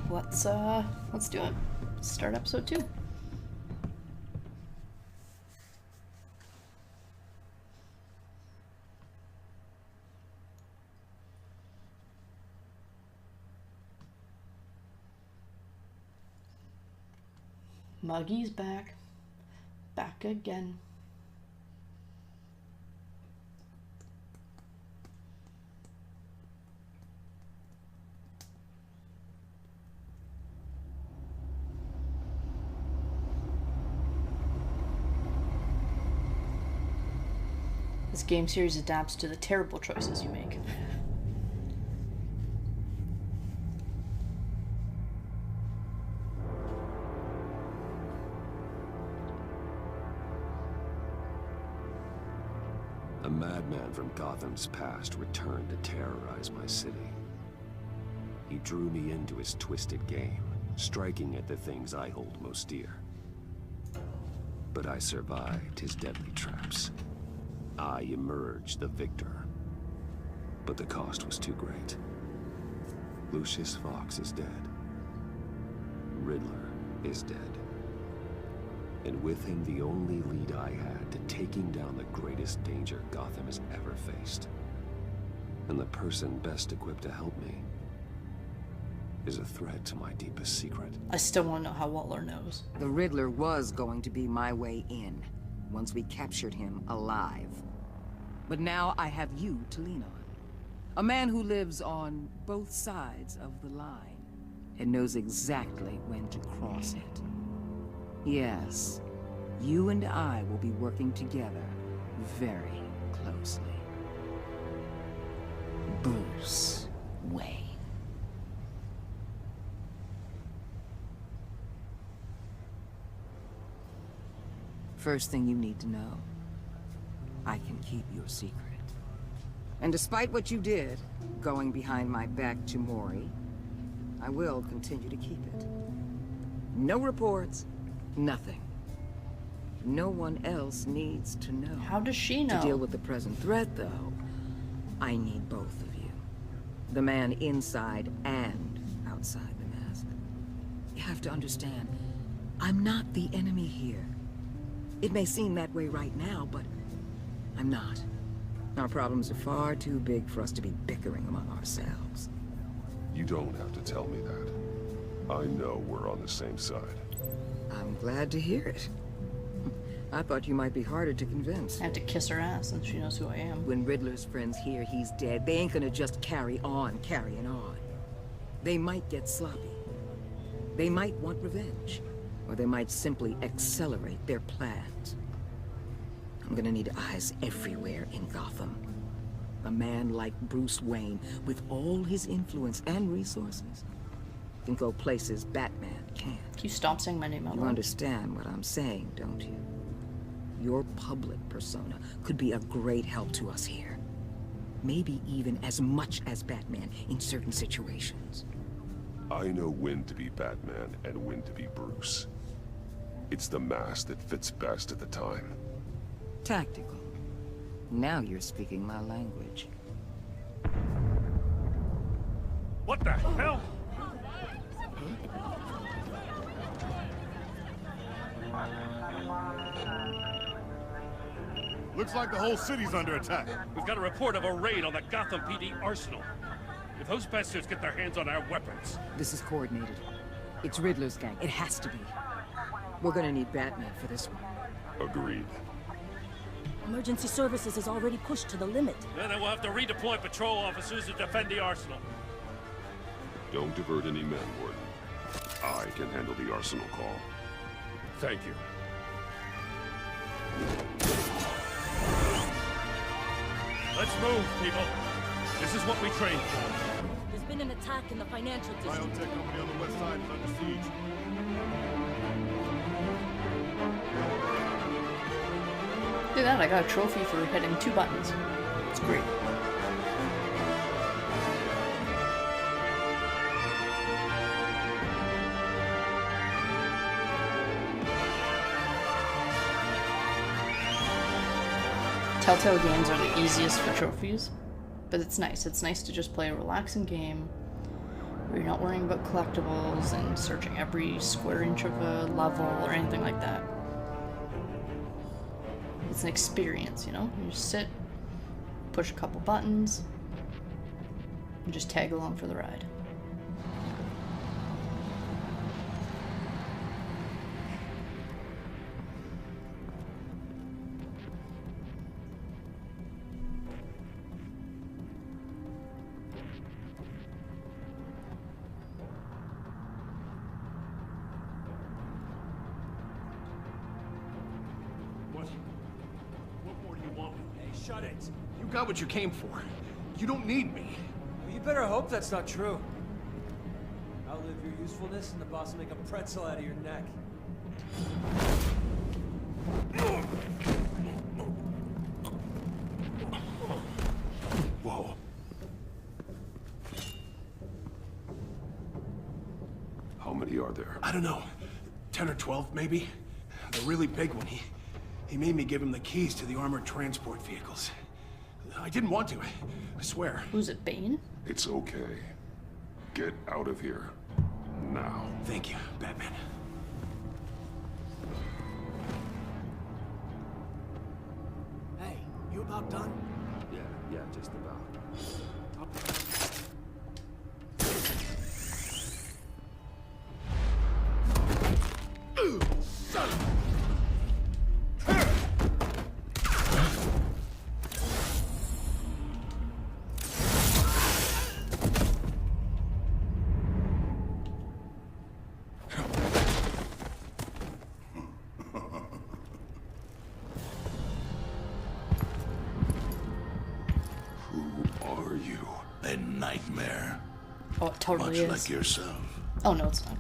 let's do it. Start episode 2. Muggy's back. Back again. This game series adapts to the terrible choices you make. A madman from Gotham's past returned to terrorize my city. He drew me into his twisted game, striking at the things I hold most dear. But I survived his deadly traps. I emerged the victor. But the cost was too great. Lucius Fox is dead. Riddler is dead. And with him the only lead I had to taking down the greatest danger Gotham has ever faced. And the person best equipped to help me is a threat to my deepest secret. I still want to know how Waller knows. The Riddler was going to be my way in, once we captured him alive. But now I have you to lean on. A man who lives on both sides of the line, and knows exactly when to cross it. Yes, you and I will be working together very closely. Bruce Wayne. First thing you need to know, I can keep your secret. And despite what you did, going behind my back to Mori, I will continue to keep it. No reports, nothing. No one else needs to know. How does she know? To deal with the present threat, though, I need both of you. The man inside and outside the mask. You have to understand, I'm not the enemy here. It may seem that way right now, but I'm not. Our problems are far too big for us to be bickering among ourselves. You don't have to tell me that. I know we're on the same side. I'm glad to hear it. I thought you might be harder to convince. I have to kiss her ass since she knows who I am. When Riddler's friends hear he's dead, they ain't gonna just carry on carrying on. They might get sloppy. They might want revenge. Or they might simply accelerate their plans. I'm gonna need eyes everywhere in Gotham. A man like Bruce Wayne, with all his influence and resources, can go places Batman can't. Can you stop saying my name out You loud? understand what I'm saying, don't you? Your public persona could be a great help to us here. Maybe even as much as Batman in certain situations. I know when to be Batman and when to be Bruce. It's the mask that fits best at the time. Tactical. Now you're speaking my language. What the hell? Looks like the whole city's under attack. We've got a report of a raid on the Gotham PD arsenal. If those bastards get their hands on our weapons... This is coordinated. It's Riddler's gang. It has to be. We're gonna need Batman for this one. Agreed. Emergency services is already pushed to the limit. Then we'll have to redeploy patrol officers to defend the arsenal. Don't divert any men, Warden. I can handle the arsenal call. Thank you. Let's move, people. This is what we trained for. There's been an attack in the financial district. Biotech company on the west side is under siege. Look at that, I got a trophy for hitting 2 buttons. It's great. Telltale games are the easiest for trophies, but it's nice. It's nice to just play a relaxing game where you're not worrying about collectibles and searching every square inch of a level or anything like that. It's an experience, you know? You just sit, push a couple buttons, and just tag along for the ride. What more do you want? Hey, shut it. You got what you came for. You don't need me. Well, you better hope that's not true. Outlive your usefulness and the boss will make a pretzel out of your neck. Whoa. How many are there? I don't know. 10 or 12, maybe? The really big one, he made me give him the keys to the armored transport vehicles. I didn't want to, I swear. Who's it, Bane? It's okay. Get out of here. Now. Thank you, Batman. Hey, you about done? Yeah, just about. A nightmare. Oh, it totally Much is. like yourself. Oh, no, it's not.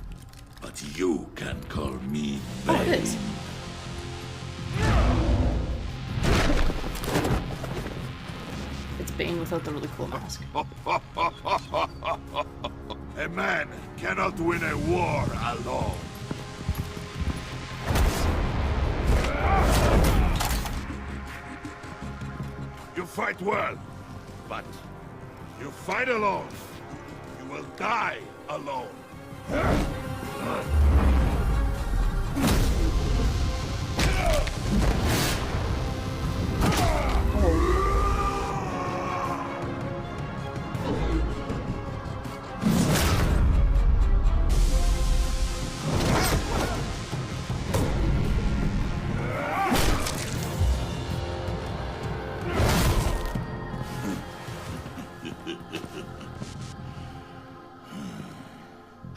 But you can call me Oh, it Bane. is. It's Bane without the really cool mask. A man cannot win a war alone. You fight well, but you fight alone. You will die alone.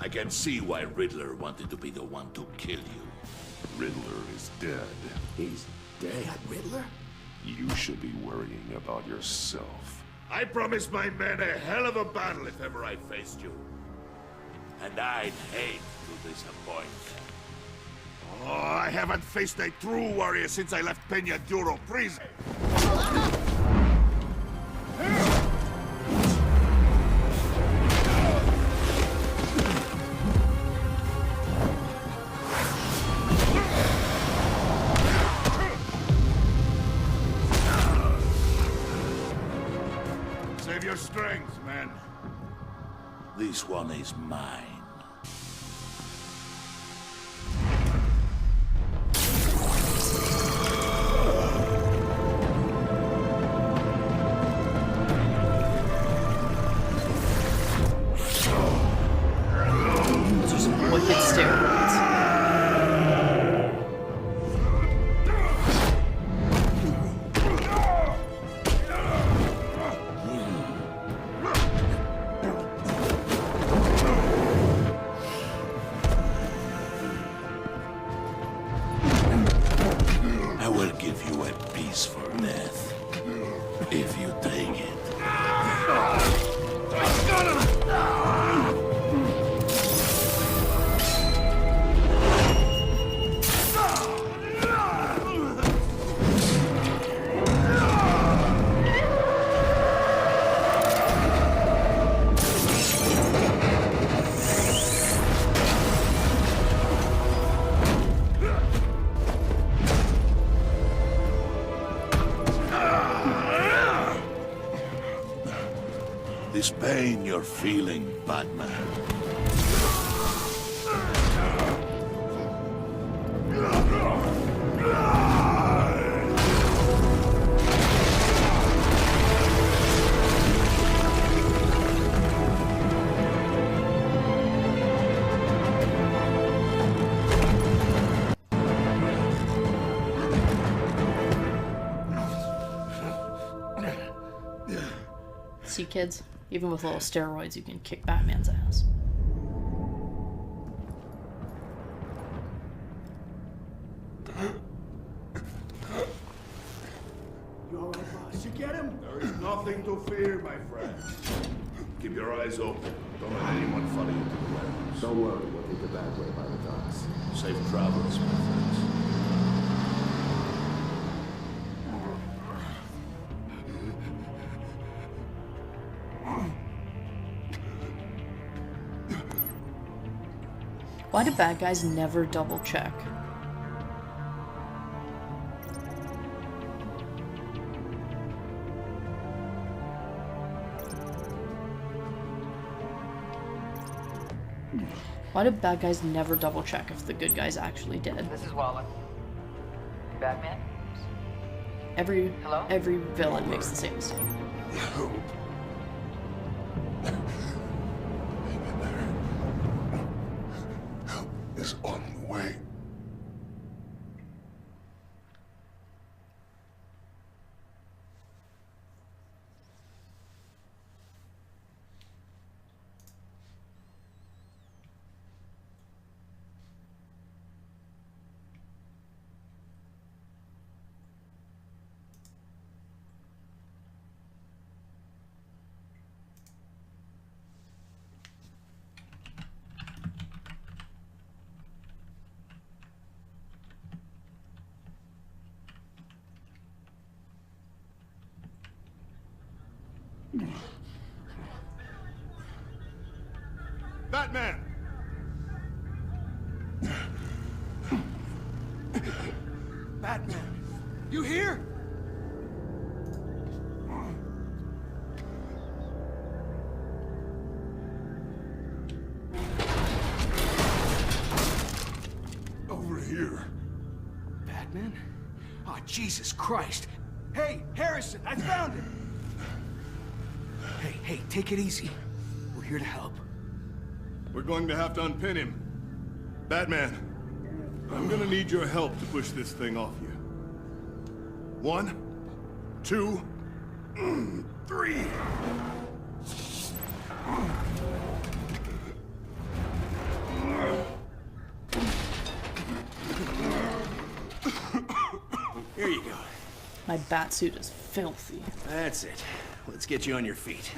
I can see why Riddler wanted to be the one to kill you. Riddler is dead. He's dead. Riddler? You should be worrying about yourself. I promised my men a hell of a battle if ever I faced you. And I'd hate to disappoint. Oh, I haven't faced a true warrior since I left Peña Duro prison. Save your strength, man. This one is mine. Those are some wicked steroids. I will give you a piece for death. If you take it. This pain you're feeling Batman. See, kids, even with little steroids, you can kick Batman's ass. You all right, boss? You get him? There is nothing to fear, my friend. Keep your eyes open. Don't let anyone follow you to the warehouse. Don't worry, we'll take the back way by the docks. Safe travels, my friends. Why do bad guys never double check? Why do bad guys never double check if the good guy's actually dead? This is Waller. Batman? Every Hello? villain makes the same mistake. Help is on the way. Batman! Batman, you here? Over here. Batman? Oh, Jesus Christ. Hey, Harrison, I found him. Hey, take it easy. We're here to help. We're going to have to unpin him. Batman, I'm gonna need your help to push this thing off you. 1, 2, 3. Here you go. My bat suit is filthy. That's it. Let's get you on your feet.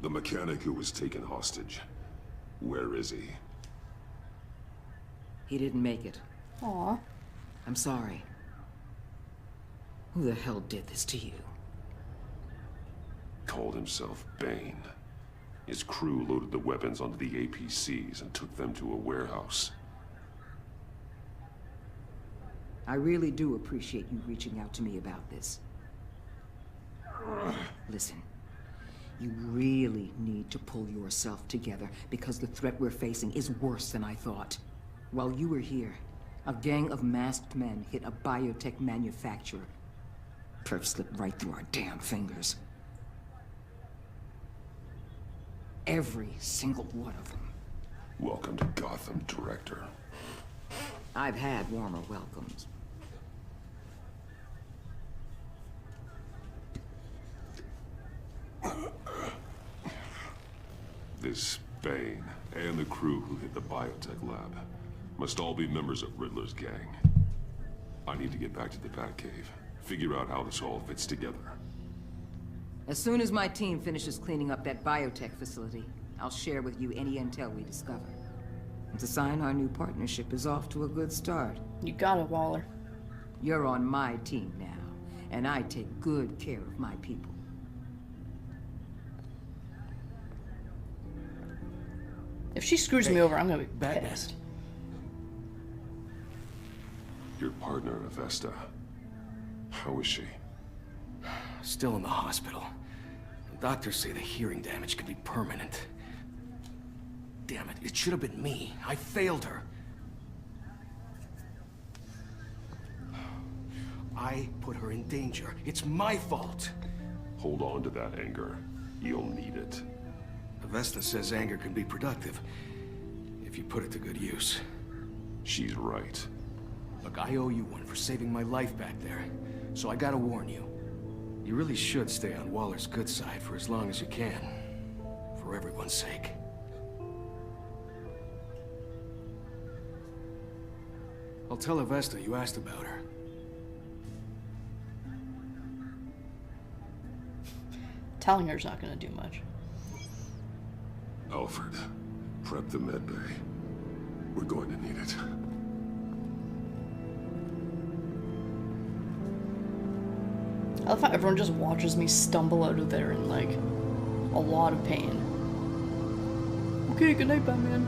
The mechanic who was taken hostage. Where is he? He didn't make it. Aw. I'm sorry. Who the hell did this to you? Called himself Bane. His crew loaded the weapons onto the APCs and took them to a warehouse. I really do appreciate you reaching out to me about this. Listen, you really need to pull yourself together because the threat we're facing is worse than I thought. While you were here, a gang of masked men hit a biotech manufacturer. Perf slipped right through our damn fingers. Every single one of them. Welcome to Gotham, Director. I've had warmer welcomes. This Bane and the crew who hit the biotech lab must all be members of Riddler's gang. I need to get back to the Batcave, figure out how this all fits together. As soon as my team finishes cleaning up that biotech facility, I'll share with you any intel we discover. It's a sign our new partnership is off to a good start. You got it, Waller. You're on my team now, and I take good care of my people. If she screws me over, I'm gonna be Batman. pissed. Your partner, Avesta. How is she? Still in the hospital. The doctors say the hearing damage could be permanent. Damn it, it should have been me. I failed her. I put her in danger. It's my fault. Hold on to that anger. You'll need it. Avesta says anger can be productive, if you put it to good use. She's right. Look, I owe you one for saving my life back there, so I gotta warn you. You really should stay on Waller's good side for as long as you can. For everyone's sake. I'll tell Avesta you asked about her. Telling her's not gonna do much. Alfred, prep the med bay. We're going to need it. I love how everyone just watches me stumble out of there in, like, a lot of pain. Okay, good night, Batman.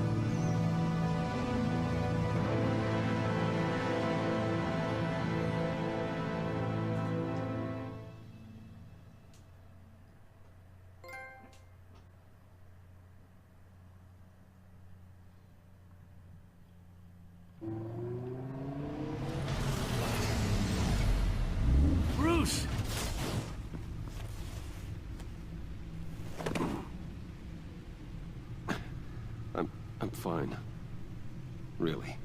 Bruce! I'm fine. Really.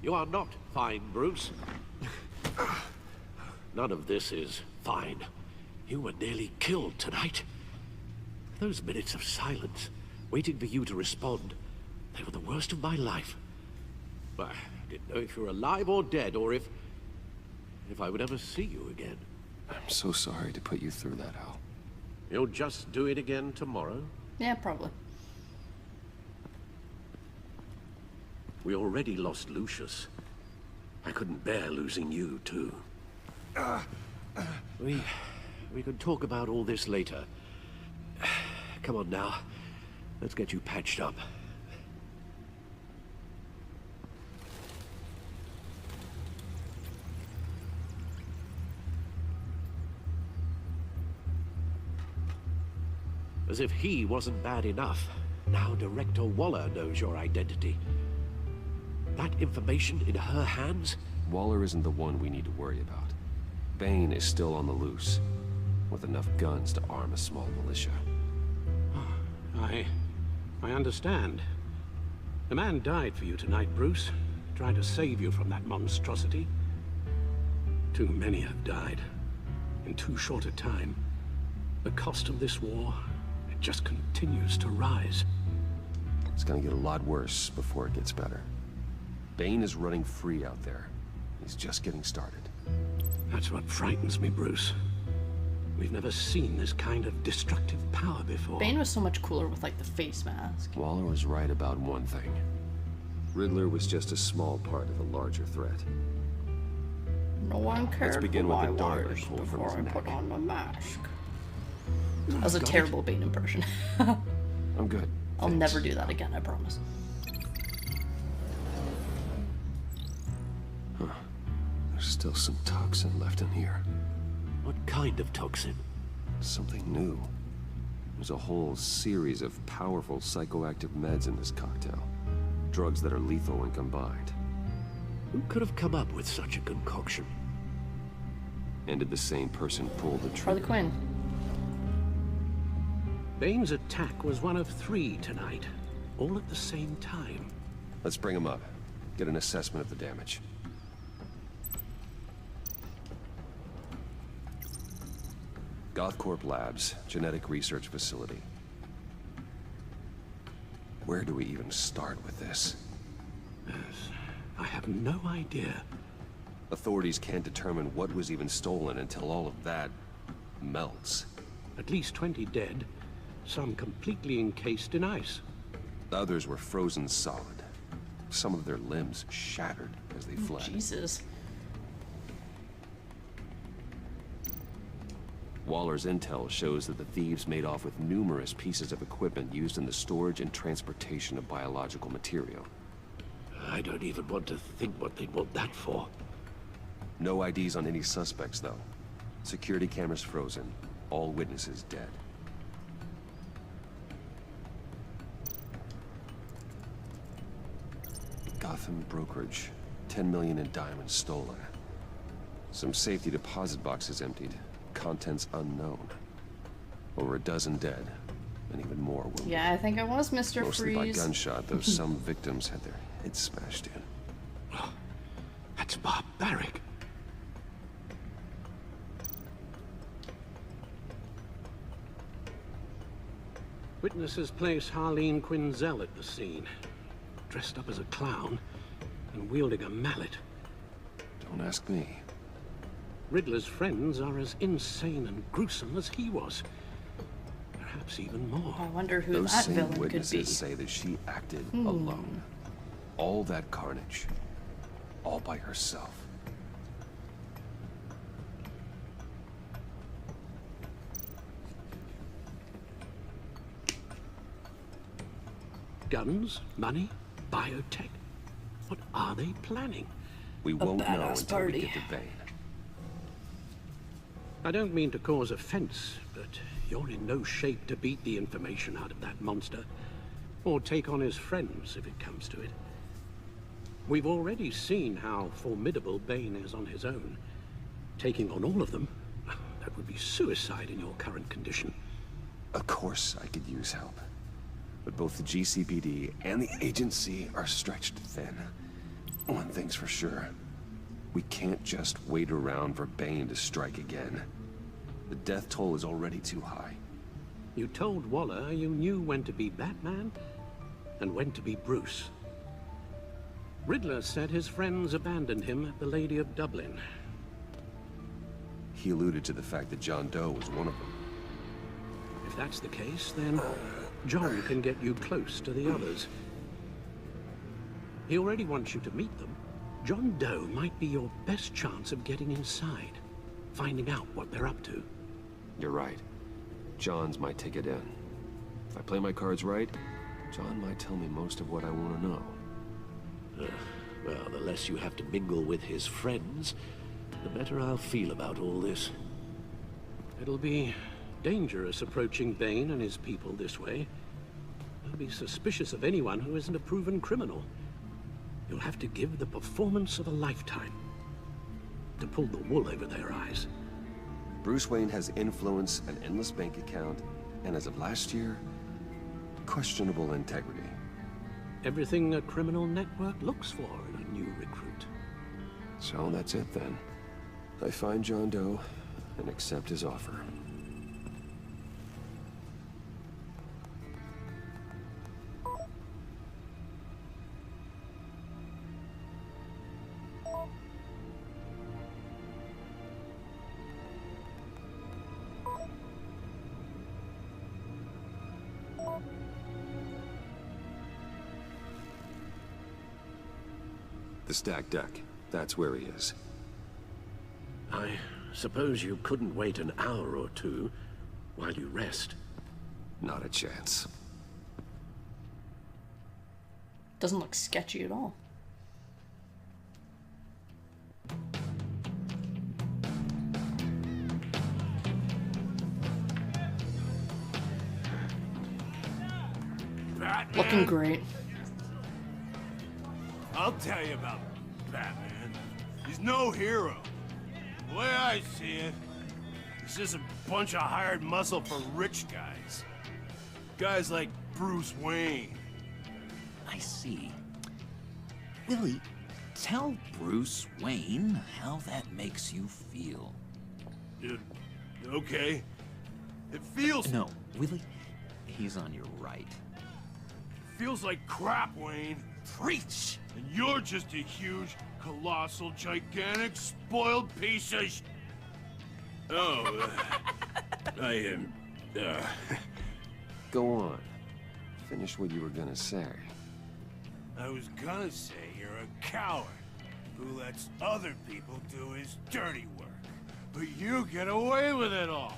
You are not fine, Bruce. None of this is fine. You were nearly killed tonight. Those minutes of silence, waiting for you to respond, they were the worst of my life. But I didn't know if you were alive or dead, or if I would ever see you again. I'm so sorry to put you through that, Al. You'll just do it again tomorrow? Yeah, probably. We already lost Lucius. I couldn't bear losing you, too. We could talk about all this later. Come on now. Let's get you patched up. As if he wasn't bad enough, now Director Waller knows your identity. That information in her hands? Waller isn't the one we need to worry about. Bane is still on the loose, with enough guns to arm a small militia. I understand. The man died for you tonight, Bruce, trying to save you from that monstrosity. Too many have died, in too short a time. The cost of this war, it just continues to rise. It's gonna get a lot worse before it gets better. Bane is running free out there. He's just getting started. That's what frightens me, Bruce. We've never seen this kind of destructive power before. Bane was so much cooler with, like, the face mask. Waller was right about one thing. Riddler was just a small part of a larger threat. No one cared. Let's begin with the dart wires pulled from before his I put neck. on my mask. That was a terrible Bane impression. I'm good. I'll Thanks. never do that again, I promise. Huh. There's still some toxin left in here. What kind of toxin? Something new. There's a whole series of powerful psychoactive meds in this cocktail. Drugs that are lethal when combined. Who could have come up with such a concoction? And did the same person pull the trigger? Harley Quinn. Bane's attack was one of 3 tonight, all at the same time. Let's bring him up. Get an assessment of the damage. Gothcorp Labs, genetic research facility. Where do we even start with this? Yes, I have no idea. Authorities can't determine what was even stolen until all of that melts. At least 20 dead, some completely encased in ice. Others were frozen solid. Some of their limbs shattered as they fled. Jesus. Waller's intel shows that the thieves made off with numerous pieces of equipment used in the storage and transportation of biological material. I don't even want to think what they'd want that for. No IDs on any suspects, though. Security cameras frozen. All witnesses dead. Gotham brokerage. 10 million in diamonds stolen. Some safety deposit boxes emptied. Contents unknown. Over a dozen dead. And even more wounded. Yeah, I think it was Mr. Mostly Freeze. by gunshot, though some victims had their heads smashed in. Oh, that's barbaric. Witnesses place Harleen Quinzel at the scene, dressed up as a clown and wielding a mallet. Don't ask me. Riddler's friends are as insane and gruesome as he was. Perhaps even more. I wonder who Those that same villain could witnesses be. say that she acted alone. All that carnage. All by herself. Guns, money, biotech. What are they planning? We won't know badass until party. we get to Bane. I don't mean to cause offense, but you're in no shape to beat the information out of that monster. Or take on his friends, if it comes to it. We've already seen how formidable Bane is on his own. Taking on all of them, that would be suicide in your current condition. Of course I could use help. But both the GCPD and the agency are stretched thin. One thing's for sure. We can't just wait around for Bane to strike again. The death toll is already too high. You told Waller you knew when to be Batman and when to be Bruce. Riddler said his friends abandoned him at the Lady of Dublin. He alluded to the fact that John Doe was one of them. If that's the case, then John can get you close to the others. He already wants you to meet them. John Doe might be your best chance of getting inside, finding out what they're up to. You're right. John's my ticket in. If I play my cards right, John might tell me most of what I want to know. Well, the less you have to mingle with his friends, the better I'll feel about all this. It'll be dangerous approaching Bane and his people this way. They'll be suspicious of anyone who isn't a proven criminal. You'll have to give the performance of a lifetime to pull the wool over their eyes. Bruce Wayne has influence, an endless bank account, and as of last year, questionable integrity. Everything a criminal network looks for in a new recruit. So that's it then. I find John Doe and accept his offer. The stacked deck. That's where he is. I suppose you couldn't wait an hour or two while you rest. Not a chance. Doesn't look sketchy at all. Batman. Looking great. I'll tell you about Batman. He's no hero. The way I see it, he's just a bunch of hired muscle for rich guys. Guys like Bruce Wayne. I see. Willie, tell Bruce Wayne how that makes you feel. Okay. It feels... No, Willie, he's on your right. Feels like crap, Wayne. Preach! And you're just a huge, colossal, gigantic, spoiled piece of sh... Oh, I am... Go on. Finish what you were gonna say. I was gonna say you're a coward who lets other people do his dirty work. But you get away with it all.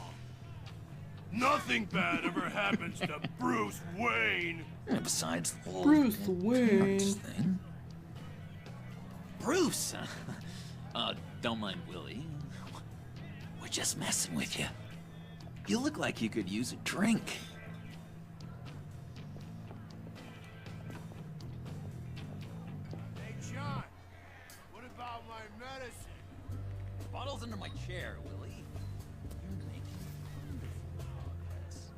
Nothing bad ever happens to Bruce Wayne. And besides the whole Bruce appearance Wayne. thing, Bruce! Don't mind Willie. We're just messing with you. You look like you could use a drink. Hey, John, what about my medicine? The bottle's under my chair, Willie. You're making wonderful progress.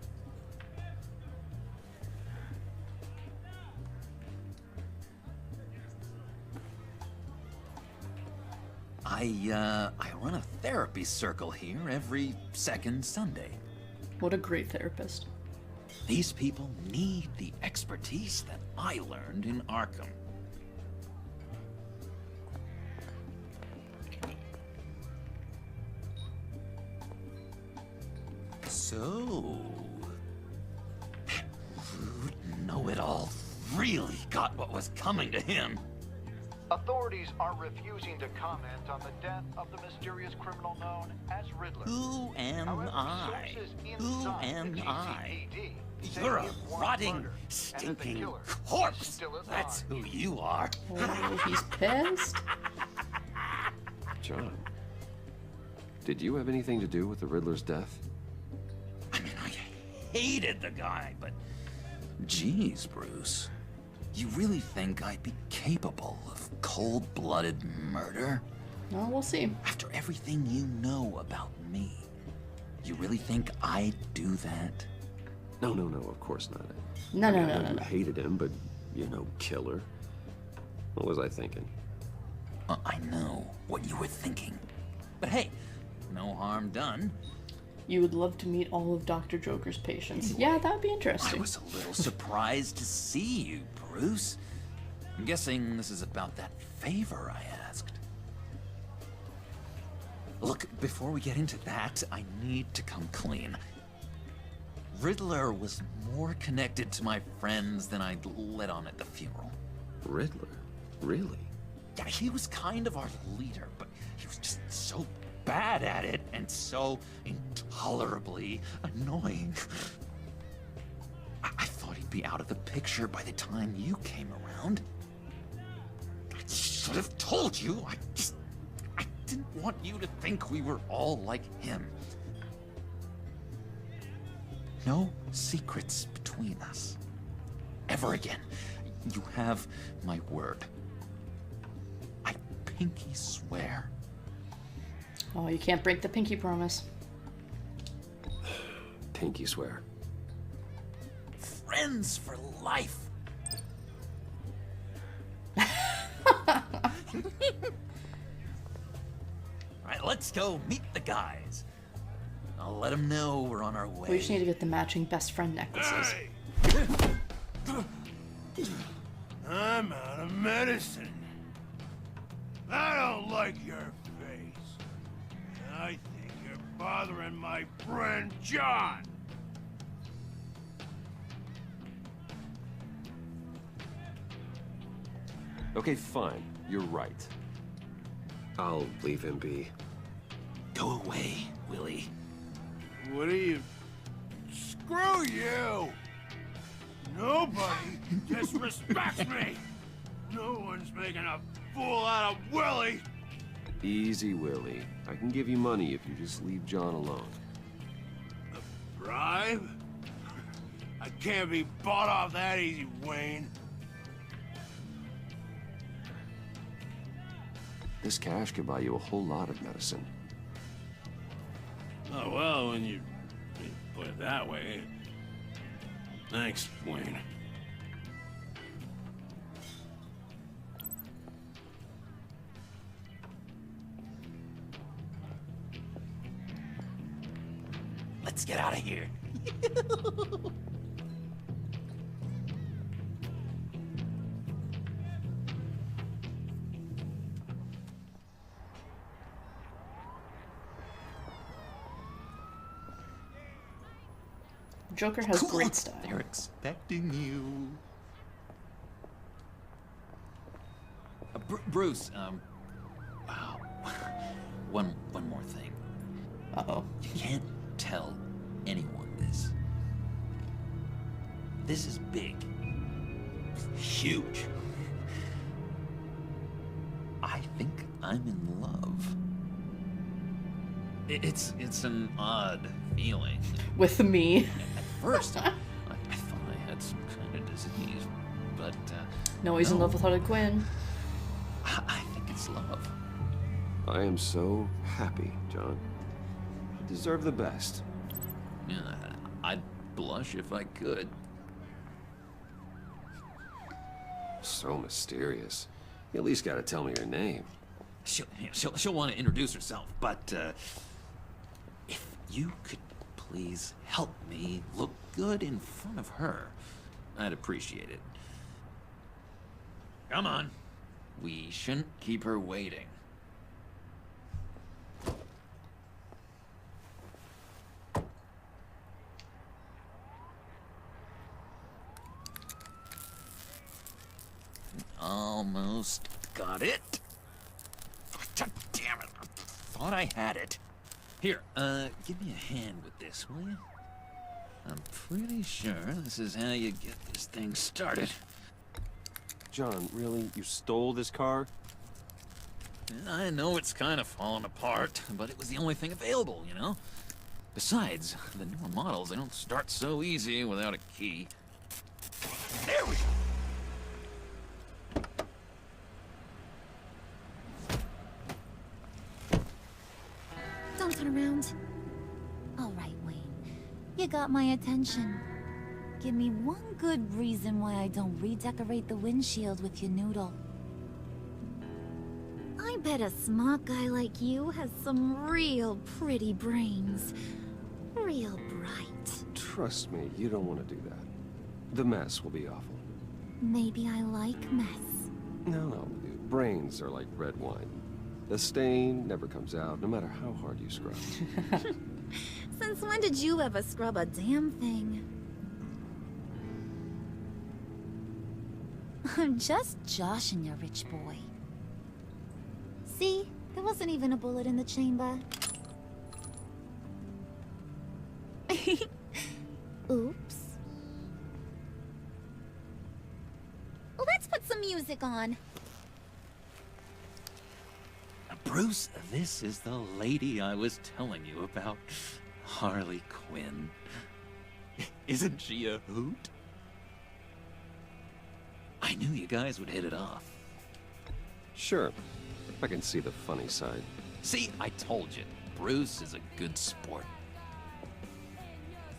I run a therapy circle here every second Sunday. What a great therapist. These people need the expertise that I learned in Arkham. So, that rude know-it-all really got what was coming to him. Authorities are refusing to comment on the death of the mysterious criminal known as Riddler. Who am However, I? sources Who inside am the I? GCPD say You're a he was rotting, murdered, and that the stinking killer is corpse. still at That's large. who you are. Oh, he's pissed. John, did you have anything to do with the Riddler's death? I mean, I hated the guy, but geez, Bruce. You really think I'd be capable of cold-blooded murder? Well, we'll see. After everything you know about me, you really think I'd do that? No, of course not. No, I no, mean, no, I know no, you no. hated him, but, you know, killer. What was I thinking? I know what you were thinking. But hey, no harm done. You would love to meet all of Dr. Joker's patients. Yeah, that'd be I interesting. was a little surprised to see you, Bruce. I'm guessing this is about that favor I asked. Look, before we get into that, I need to come clean. Riddler was more connected to my friends than I'd let on at the funeral. Riddler? Really? Yeah, he was kind of our leader, but he was just so bad at it and so intolerably annoying. I thought he'd be out of the picture by the time you came around. I should have told you. I didn't want you to think we were all like him. No secrets between us. Ever again. You have my word. I pinky swear. Oh, you can't break the pinky promise. Pinky swear. Friends for life. Alright, let's go meet the guys. I'll let them know we're on our way. We just need to get the matching best friend necklaces. Hey! I'm out of medicine. I don't like your face. I think you're bothering my friend John. Okay, fine. You're right. I'll leave him be. Go away, Willie. What are you... Screw you! Nobody disrespects me! No one's making a fool out of Willie! Easy, Willie. I can give you money if you just leave John alone. A bribe? I can't be bought off that easy, Wayne. This cash could buy you a whole lot of medicine. Oh, well, when you put it that way. Thanks, Wayne. Let's get out of here. Joker has great style. They're expecting you. Bruce, wow. One more thing. Uh-oh. You can't tell anyone this. This is big. Huge. I think I'm in love. It's an odd feeling. With me. At first, I thought I had some kind of disease, but No, he's in love with Harley Quinn. I think it's love. I am so happy, John. You deserve the best. Yeah, I'd blush if I could. So mysterious. You at least gotta tell me your name. She'll want to introduce herself, but if you could please help me look good in front of her, I'd appreciate it. Come on. We shouldn't keep her waiting. Almost got it. God damn it. I thought I had it. Here, give me a hand with this, will you? I'm pretty sure this is how you get this thing started. John, really? You stole this car? I know it's kind of falling apart, but it was the only thing available, you know? Besides, the newer models, they don't start so easy without a key. There we go! Don't turn around. All right, Wayne. You got my attention. Give me one good reason why I don't redecorate the windshield with your noodle. I bet a smart guy like you has some real pretty brains. Real bright. Trust me, you don't want to do that. The mess will be awful. Maybe I like mess. No, brains are like red wine. The stain never comes out, no matter how hard you scrub. Since when did you ever scrub a damn thing? I'm just joshing you, rich boy. See? There wasn't even a bullet in the chamber. Oops. Let's put some music on. Bruce, this is the lady I was telling you about. Harley Quinn. Isn't she a hoot? I knew you guys would hit it off. Sure. I can see the funny side. See, I told you. Bruce is a good sport.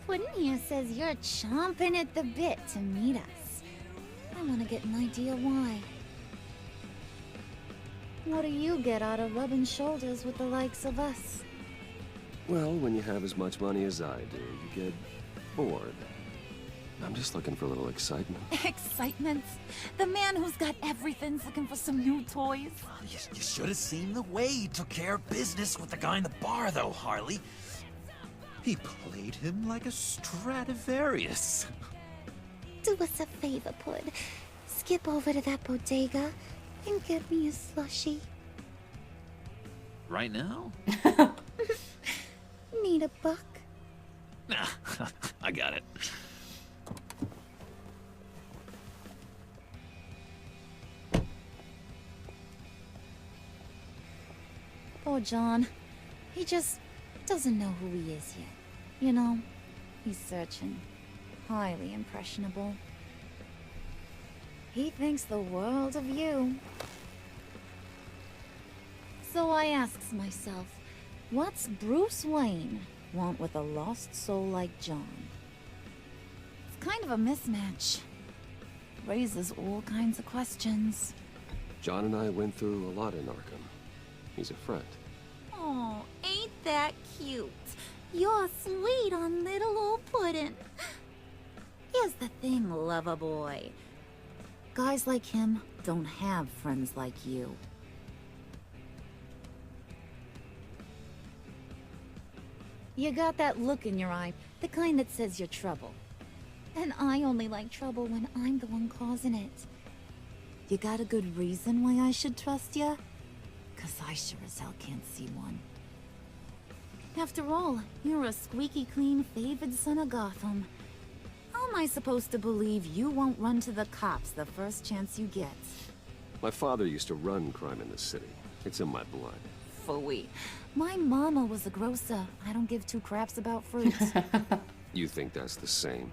Puddin' here says you're chomping at the bit to meet us. I want to get an idea why. What do you get out of rubbing shoulders with the likes of us? Well, when you have as much money as I do, you get bored. I'm just looking for a little excitement. Excitement? The man who's got everything's looking for some new toys? You should have seen the way he took care of business with the guy in the bar, though, Harley. He played him like a Stradivarius. Do us a favor, Pud. Skip over to that bodega and get me a slushie. Right now? Need a buck? Nah, I got it. Poor John. He just doesn't know who he is yet. You know, he's searching. Highly impressionable. He thinks the world of you. So I asks myself, what's Bruce Wayne want with a lost soul like John? It's kind of a mismatch. Raises all kinds of questions. John and I went through a lot in Arkham. He's a friend. Oh, ain't that cute? You're sweet on little old Puddin'. Here's the thing, lover boy. Guys like him don't have friends like you. You got that look in your eye, the kind that says you're trouble. And I only like trouble when I'm the one causing it. You got a good reason why I should trust you? 'Cause I sure as hell can't see one. After all, you're a squeaky clean favored son of Gotham. How am I supposed to believe you won't run to the cops the first chance you get? My father used to run crime in the city. It's in my blood. Phooey. My mama was a grocer. I don't give two craps about fruit. You think that's the same?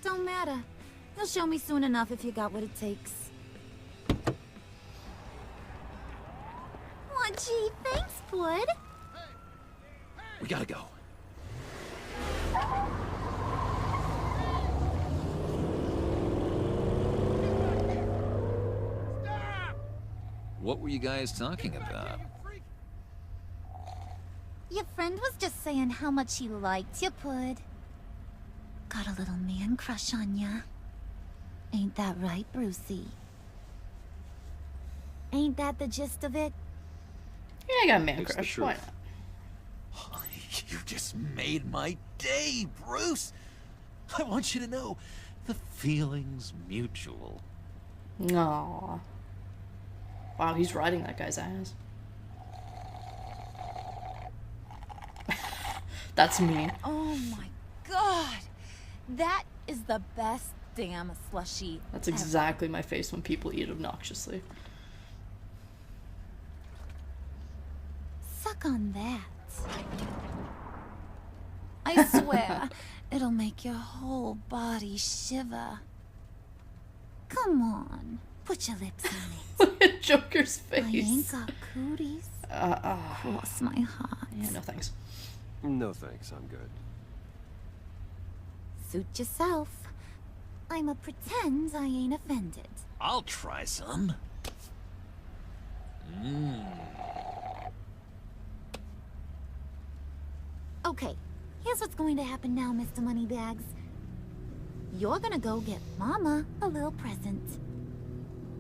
Don't matter. You'll show me soon enough if you got what it takes. Aw, gee, thanks, Bud. We gotta go. What were you guys talking about? Your friend was just saying how much he liked you, Pud. Got a little man crush on ya. Ain't that right, Brucey? Ain't that the gist of it? Yeah, I got a man It's the crush. truth. Why not? You just made my day, Bruce. I want you to know, the feeling's mutual. Aww. Wow, he's riding that guy's ass. That's mean. Oh my god! That is the best damn slushie That's ever. exactly my face when people eat obnoxiously. Suck on that. I swear, it'll make your whole body shiver. Come on, put your lips on it. Look at Joker's face. I ain't got cooties. Cross my heart. Yeah, no thanks. No thanks, I'm good. Suit yourself. I'ma pretend I ain't offended. I'll try some. Okay, here's what's going to happen now, Mr. Moneybags. You're gonna go get Mama a little present.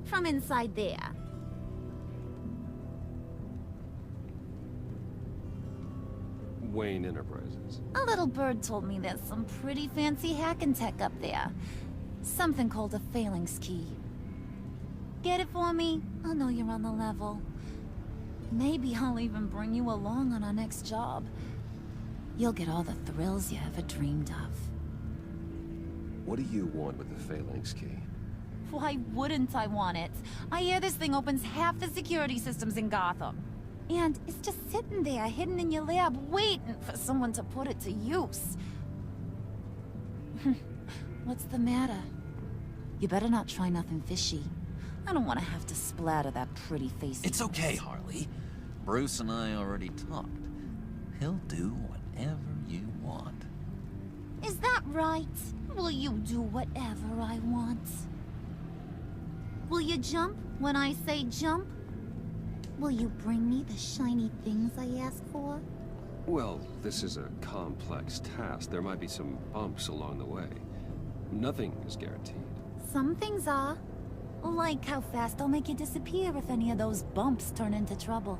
From inside there. Wayne Enterprises. A little bird told me there's some pretty fancy hacking tech up there. Something called a phalanx key. Get it for me? I'll know you're on the level. Maybe I'll even bring you along on our next job. You'll get all the thrills you ever dreamed of. What do you want with the phalanx key? Why wouldn't I want it? I hear this thing opens half the security systems in Gotham. And it's just sitting there, hidden in your lab, waiting for someone to put it to use. What's the matter? You better not try nothing fishy. I don't want to have to splatter that pretty face. It's okay, Harley. Bruce and I already talked. He'll do whatever you want. Is that right? Will you do whatever I want? Will you jump when I say jump? Will you bring me the shiny things I ask for? Well, this is a complex task. There might be some bumps along the way. Nothing is guaranteed. Some things are. Like how fast I'll make you disappear if any of those bumps turn into trouble.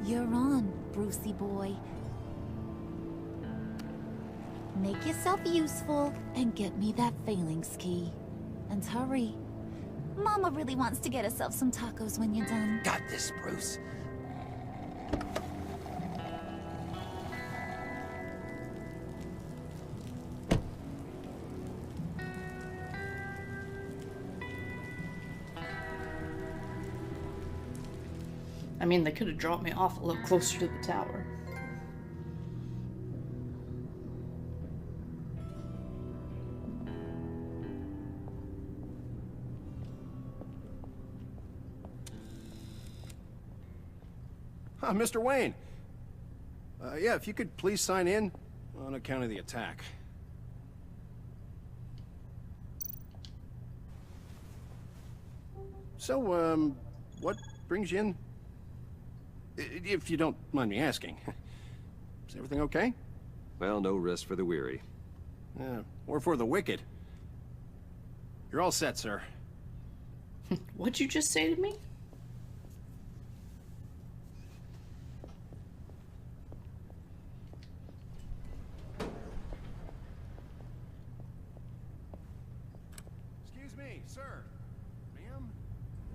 You're on, Brucey boy. Make yourself useful and get me that phalanx key. And hurry. Mama really wants to get herself some tacos when you're done. Got this, Bruce. I mean, they could have dropped me off a little closer to the tower. Mr. Wayne. Yeah, if you could please sign in on account of the attack. So, what brings you in? If you don't mind me asking. Is everything okay? Well, no rest for the weary. Or for the wicked. You're all set, sir. What'd you just say to me? Excuse me, sir. Ma'am,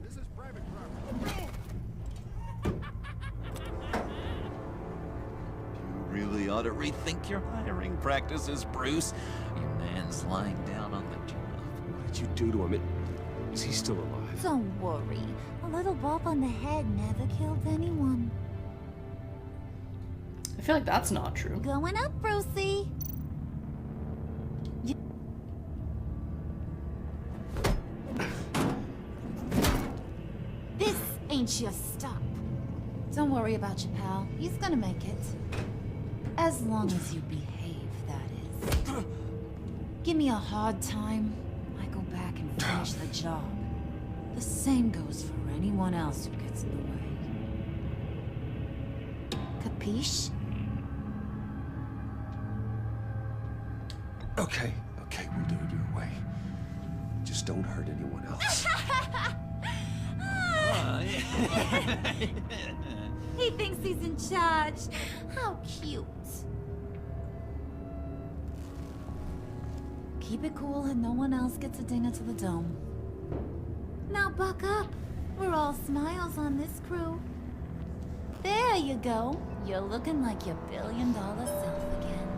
this is private property. ought to rethink your hiring practices, Bruce. Your man's lying down on the job. What did you do to him? Is he still alive? Don't worry. A little bump on the head never killed anyone. I feel like that's not true. Going up, Brucey. This ain't your stop. Don't worry about your pal. He's gonna make it. As long as you behave, that is. Give me a hard time, I go back and finish the job. The same goes for anyone else who gets in the way. Capiche? Okay, we'll do it your way. Just don't hurt anyone else. He thinks he's in charge. How cute. Keep it cool and no one else gets a dinger to the dome. Now buck up. We're all smiles on this crew. There you go. You're looking like your billion-dollar self again.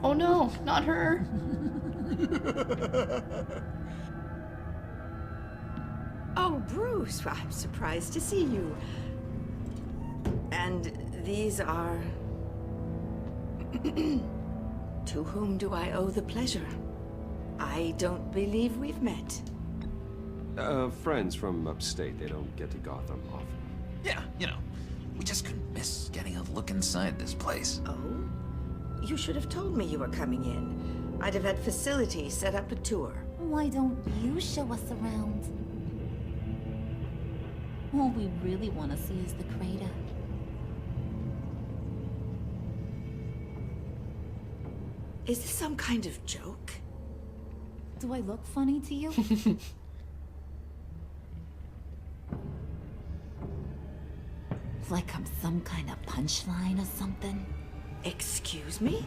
Oh no, not her. Oh, Bruce, I'm surprised to see you. And these are... To whom do I owe the pleasure? I don't believe we've met. Friends from upstate. They don't get to Gotham often. Yeah, you know, we just couldn't miss getting a look inside this place. Oh? You should have told me you were coming in. I'd have had facilities set up a tour. Why don't you show us around? All we really want to see is the crater. Is this some kind of joke? Do I look funny to you? Like I'm some kind of punchline or something? Excuse me?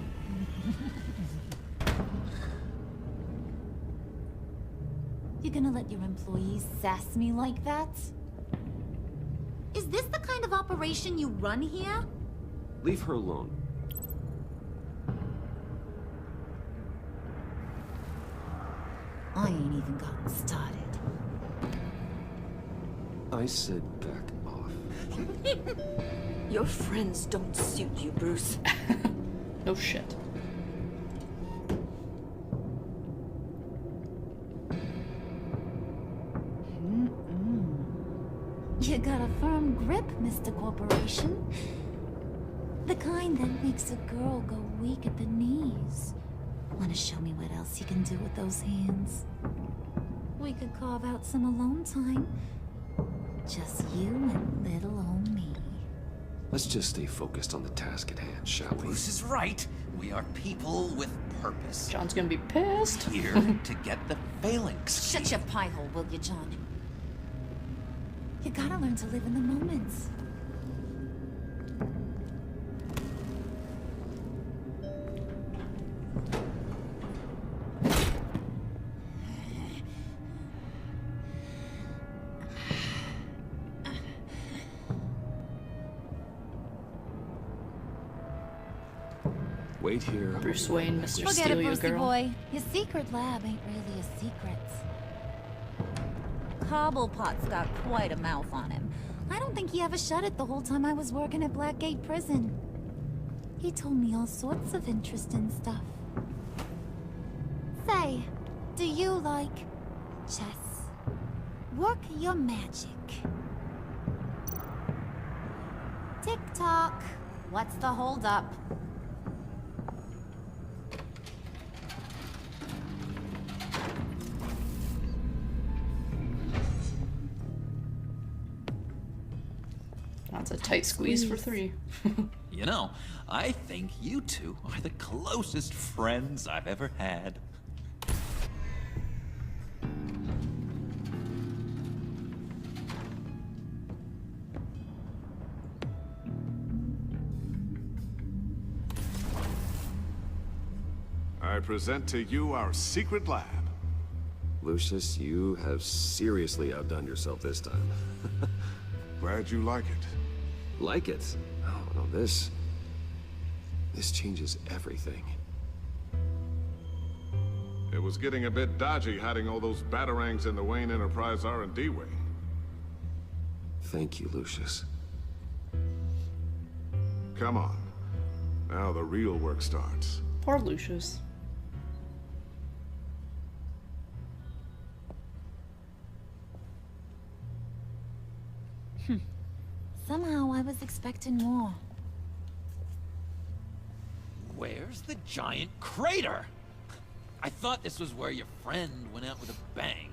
You're gonna let your employees sass me like that? Is this the kind of operation you run here? Leave her alone. I ain't even gotten started. I said back off. Your friends don't suit you, Bruce. No shit. You got a firm grip, Mr. Corporation. The kind that makes a girl go weak at the knees. Wanna show me what else you can do with those hands? We could carve out some alone time. Just you and little old me. Let's just stay focused on the task at hand, shall we? Bruce is right. We are people with purpose. John's gonna be pissed. Here to get the phalanx. Shut your pie hole, will you, John? You gotta learn to live in the moment. Wait here. Bruce Wayne, Mr. Forget Steal it, Your Brucey Girl. boy. Your secret lab ain't really a secret. Cobblepot's got quite a mouth on him. I don't think he ever shut it the whole time I was working at Blackgate Prison. He told me all sorts of interesting stuff. Say, do you like chess? Work your magic. Tick-tock. What's the holdup? That's a tight squeeze for 3. You know, I think you two are the closest friends I've ever had. I present to you our secret lab. Lucius, you have seriously outdone yourself this time. Glad you like it. Like it? Oh, no, this changes everything. It was getting a bit dodgy hiding all those batarangs in the Wayne Enterprise R&D wing. Thank you, Lucius. Come on. Now the real work starts. Poor Lucius. Somehow I was expecting more. Where's the giant crater? I thought this was where your friend went out with a bang.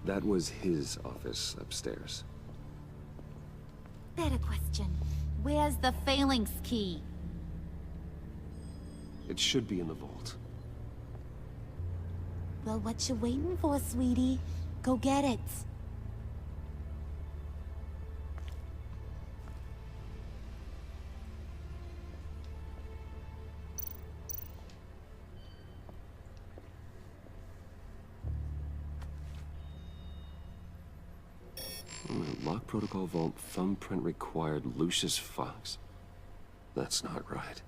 That was his office upstairs. Better question. Where's the phalanx key? It should be in the vault. Well, what you waiting for, sweetie? Go get it. Lock protocol vault thumbprint required Lucius Fox. That's not right.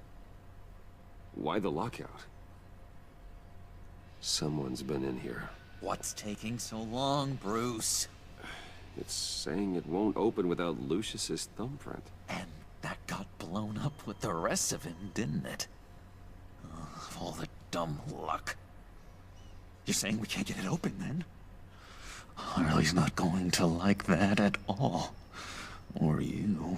Why the lockout? Someone's been in here. What's taking so long, Bruce? It's saying it won't open without Lucius's thumbprint. And that got blown up with the rest of him, didn't it? All the dumb luck. You're saying we can't get it open, then? Harley's not going to like that at all. Or you.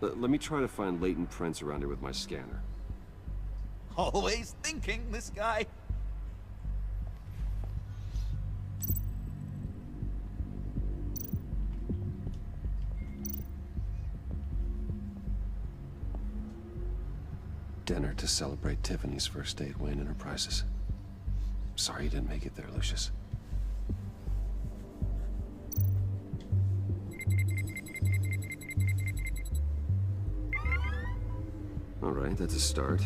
Let me try to find latent prints around here with my scanner. Always thinking, this guy. Dinner to celebrate Tiffany's first day at Wayne Enterprises. Sorry you didn't make it there, Lucius. All right, that's a start.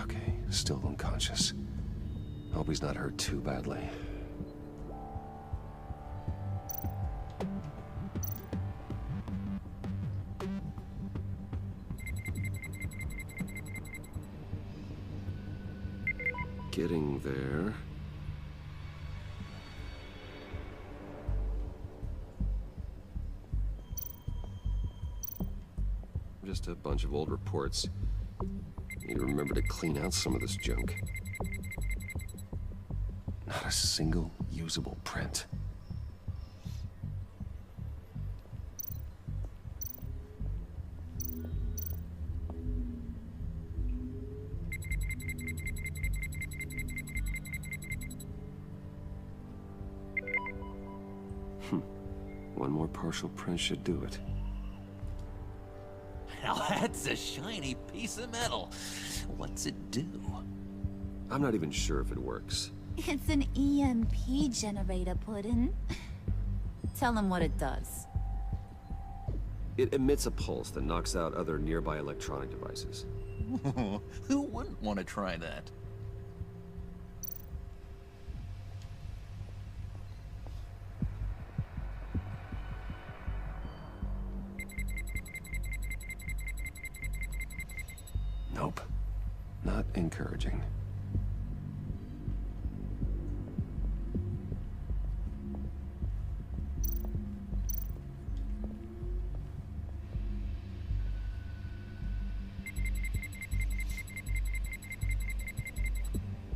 Okay, still unconscious. Hope he's not hurt too badly. Getting there. Just a bunch of old reports. Need to remember to clean out some of this junk. Not a single usable print. One more partial print should do it. Now that's a shiny piece of metal. What's it do? I'm not even sure if it works. It's an EMP generator, Puddin'. Tell him what it does. It emits a pulse that knocks out other nearby electronic devices. Who wouldn't want to try that? Nope. Not encouraging.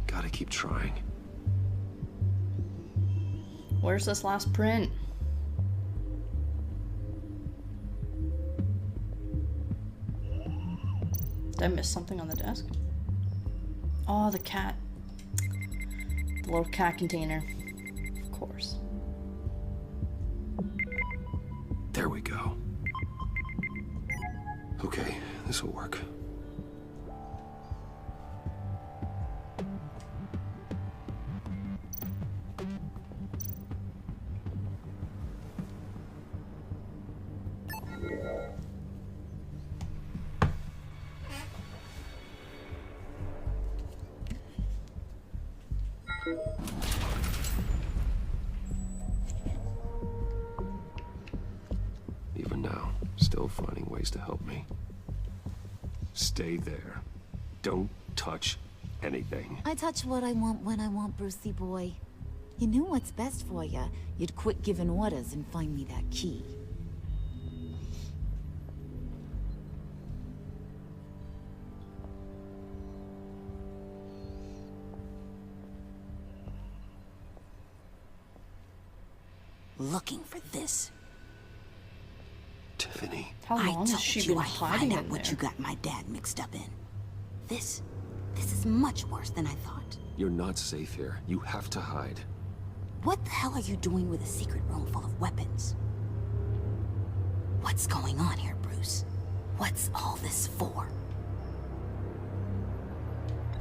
Gotta keep trying. Where's this last print? Did I miss something on the desk? Oh, the cat. The little cat container. Of course. There we go. Okay, this will work. Even now, still finding ways to help me. Stay there. Don't touch anything. I touch what I want when I want, Brucey boy. You knew what's best for you. You'd quit giving orders and find me that key. Looking for this. Tiffany. How long has she been hiding in what there? you got my dad mixed up in. This is much worse than I thought. You're not safe here. You have to hide. What the hell are you doing with a secret room full of weapons? What's going on here, Bruce? What's all this for?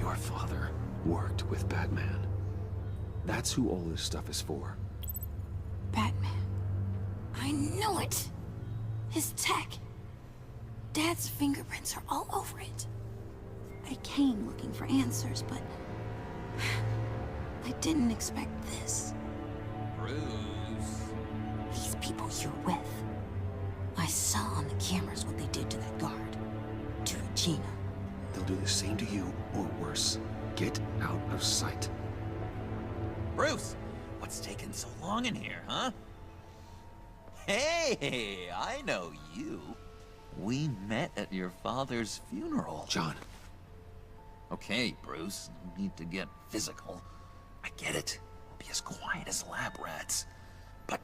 Your father worked with Batman. That's who all this stuff is for. Batman. I knew it! His tech. Dad's fingerprints are all over it. I came looking for answers, but I didn't expect this. Bruce. These people you're with. I saw on the cameras what they did to that guard. To Regina. They'll do the same to you, or worse. Get out of sight. Bruce, what's taking so long in here, huh? Hey, I know you. We met at your father's funeral. John. Okay, Bruce, no need to get physical. I get it. We'll be as quiet as lab rats. But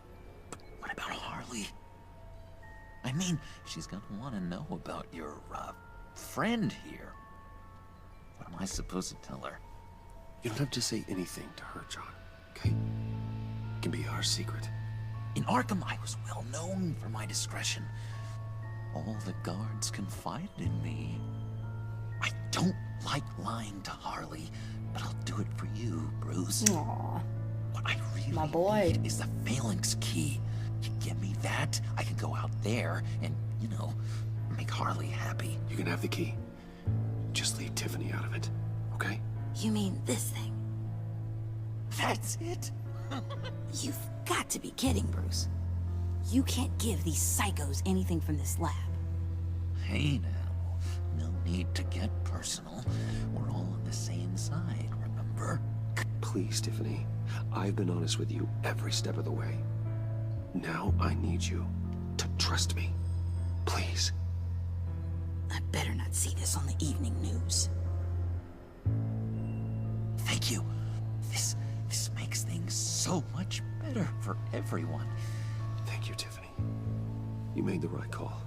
what about Harley? I mean, she's gonna want to know about your, friend here. What am I supposed to tell her? You don't have to say anything to her, John, okay? It can be our secret. In Arkham, I was well known for my discretion. All the guards confided in me. I don't like lying to Harley, but I'll do it for you, Bruce. Aww. What I really My boy. need is the Phalanx key. You give me that, I can go out there and, you know, make Harley happy. You can have the key. Just leave Tiffany out of it, okay? You mean this thing? That's it? You've got to be kidding, Bruce. You can't give these psychos anything from this lab. Hey now, no need to get personal. We're all on the same side, remember? Please, Tiffany. I've been honest with you every step of the way. Now I need you to trust me. Please. I better not see this on the evening news. Thank you. This makes things so much better for everyone. Thank you, Tiffany. You made the right call.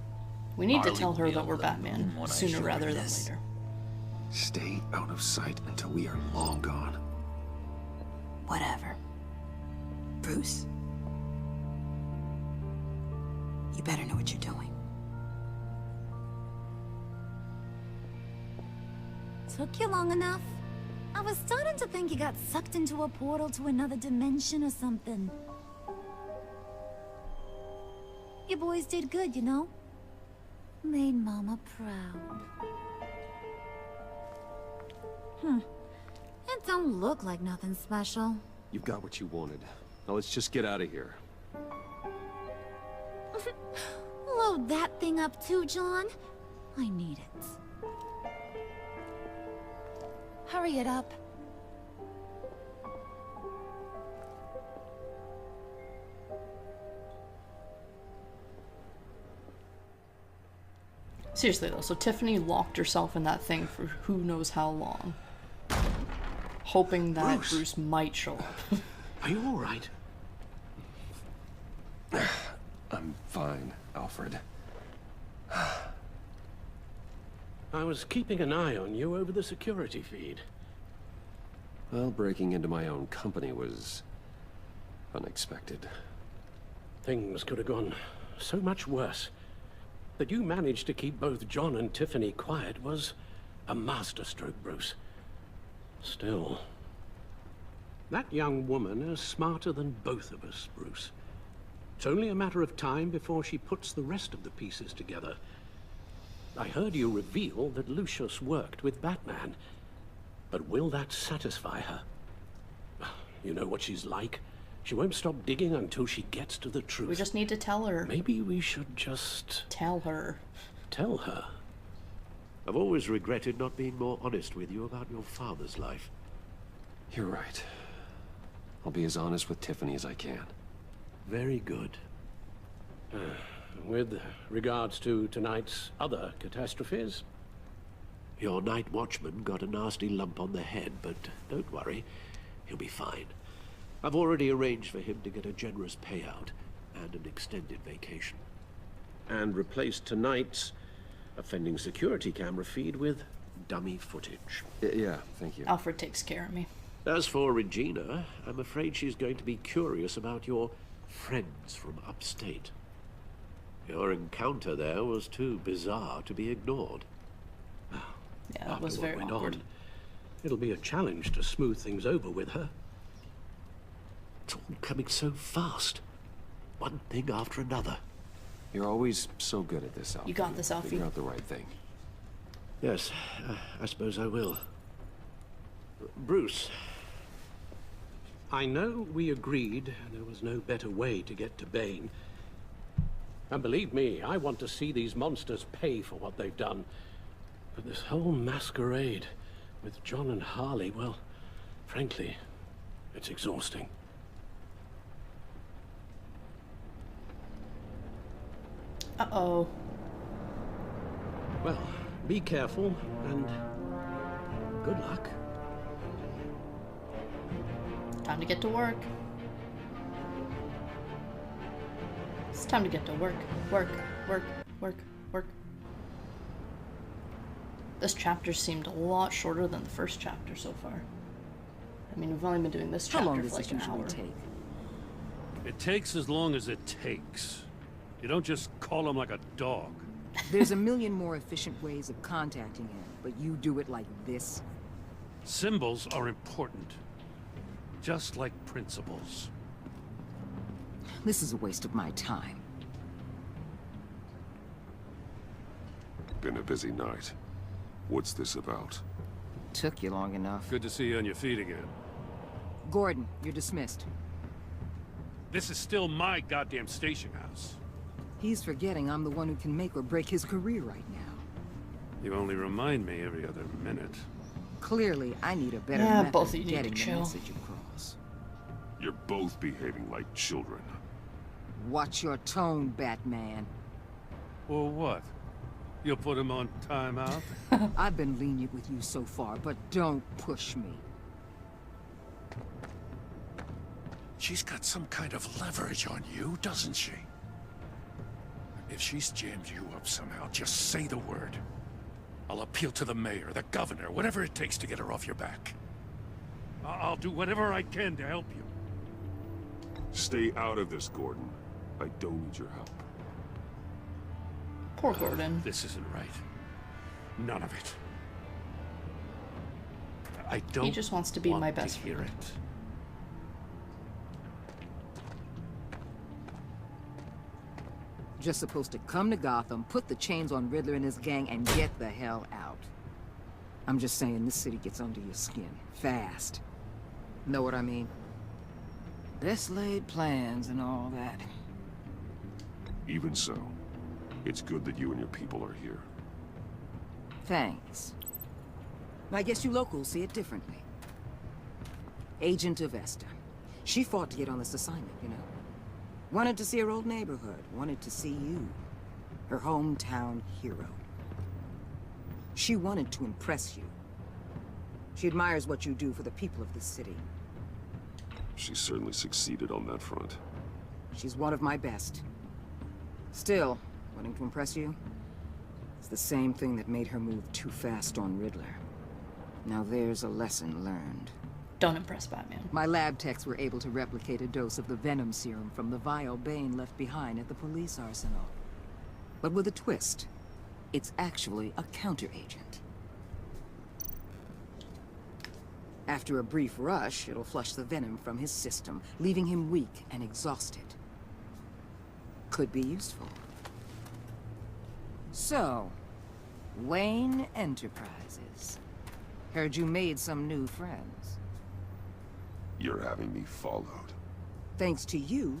We need to Harley tell will her be that able we're to Batman when I sooner show her rather than this. later. Stay out of sight until we are long gone. Whatever. Bruce? You better know what you're doing. Took you long enough? I was starting to think you got sucked into a portal to another dimension or something. You boys did good, you know? Made Mama proud. It don't look like nothing special. You've got what you wanted. Now let's just get out of here. Load that thing up too, John. I need it. Hurry it up. Seriously though, so Tiffany locked herself in that thing for who knows how long. Hoping that Bruce might show up. Are you alright? I'm fine, Alfred. I was keeping an eye on you over the security feed. Well, breaking into my own company was unexpected. Things could have gone so much worse. That you managed to keep both John and Tiffany quiet was a masterstroke, Bruce. Still, that young woman is smarter than both of us, Bruce. It's only a matter of time before she puts the rest of the pieces together. I heard you reveal that Lucius worked with Batman. But will that satisfy her? You know what she's like. She won't stop digging until she gets to the truth. We just need to tell her. Maybe we should just... Tell her. Tell her? I've always regretted not being more honest with you about your father's life. You're right. I'll be as honest with Tiffany as I can. Very good. With regards to tonight's other catastrophes? Your night watchman got a nasty lump on the head, but don't worry. He'll be fine. I've already arranged for him to get a generous payout and an extended vacation. And replaced tonight's offending security camera feed with dummy footage. Yeah, thank you. Alfred takes care of me. As for Regina, I'm afraid she's going to be curious about your friends from upstate. Your encounter there was too bizarre to be ignored. Yeah, that was very awkward. It'll be a challenge to smooth things over with her. It's all coming so fast. One thing after another. You're always so good at this, Alfie. You got this, Alfie. Figure out the right thing. Yes, I suppose I will. Bruce. I know we agreed there was no better way to get to Bane. And believe me, I want to see these monsters pay for what they've done. But this whole masquerade with John and Harley, well, frankly, it's exhausting. Uh-oh. Well, be careful, and good luck. Time to get to work. It's time to get to work. Work, work, work, work. This chapter seemed a lot shorter than the first chapter so far. I mean, we've only been doing this chapter for like an hour. It takes as long as it takes. You don't just call him like a dog. There's a million more efficient ways of contacting him, but you do it like this? Symbols are important. Just like principles. This is a waste of my time. Been a busy night. What's this about? Took you long enough. Good to see you on your feet again. Gordon, you're dismissed. This is still my goddamn station house. He's forgetting I'm the one who can make or break his career right now. You only remind me every other minute. Clearly, I need a better Yeah, method both of of you need getting to the chill. message across. You're both behaving like children. Watch your tone, Batman. Or what? You'll put him on timeout? I've been lenient with you so far, but don't push me. She's got some kind of leverage on you, doesn't she? If she's jammed you up somehow, just say the word. I'll appeal to the mayor, the governor, whatever it takes to get her off your back. I'll do whatever I can to help you. Stay out of this, Gordon. I don't need your help. Poor Gordon. This isn't right. None of it. I don't. He just wants to be my best hear friend. it. Just supposed to come to Gotham, put the chains on Riddler and his gang, and get the hell out. I'm just saying, this city gets under your skin. Fast. Know what I mean? Best laid plans and all that. Even so, it's good that you and your people are here. Thanks. I guess you locals see it differently. Agent of Vesta. She fought to get on this assignment, you know. Wanted to see her old neighborhood. Wanted to see you. Her hometown hero. She wanted to impress you. She admires what you do for the people of this city. She certainly succeeded on that front. She's one of my best. Still, wanting to impress you? It's the same thing that made her move too fast on Riddler. Now there's a lesson learned. Don't impress Batman. My lab techs were able to replicate a dose of the venom serum from the vial Bane left behind at the police arsenal. But with a twist. It's actually a counter-agent. After a brief rush, it'll flush the venom from his system, leaving him weak and exhausted. Could be useful. So, Wayne Enterprises. Heard you made some new friends. You're having me followed. Thanks to you,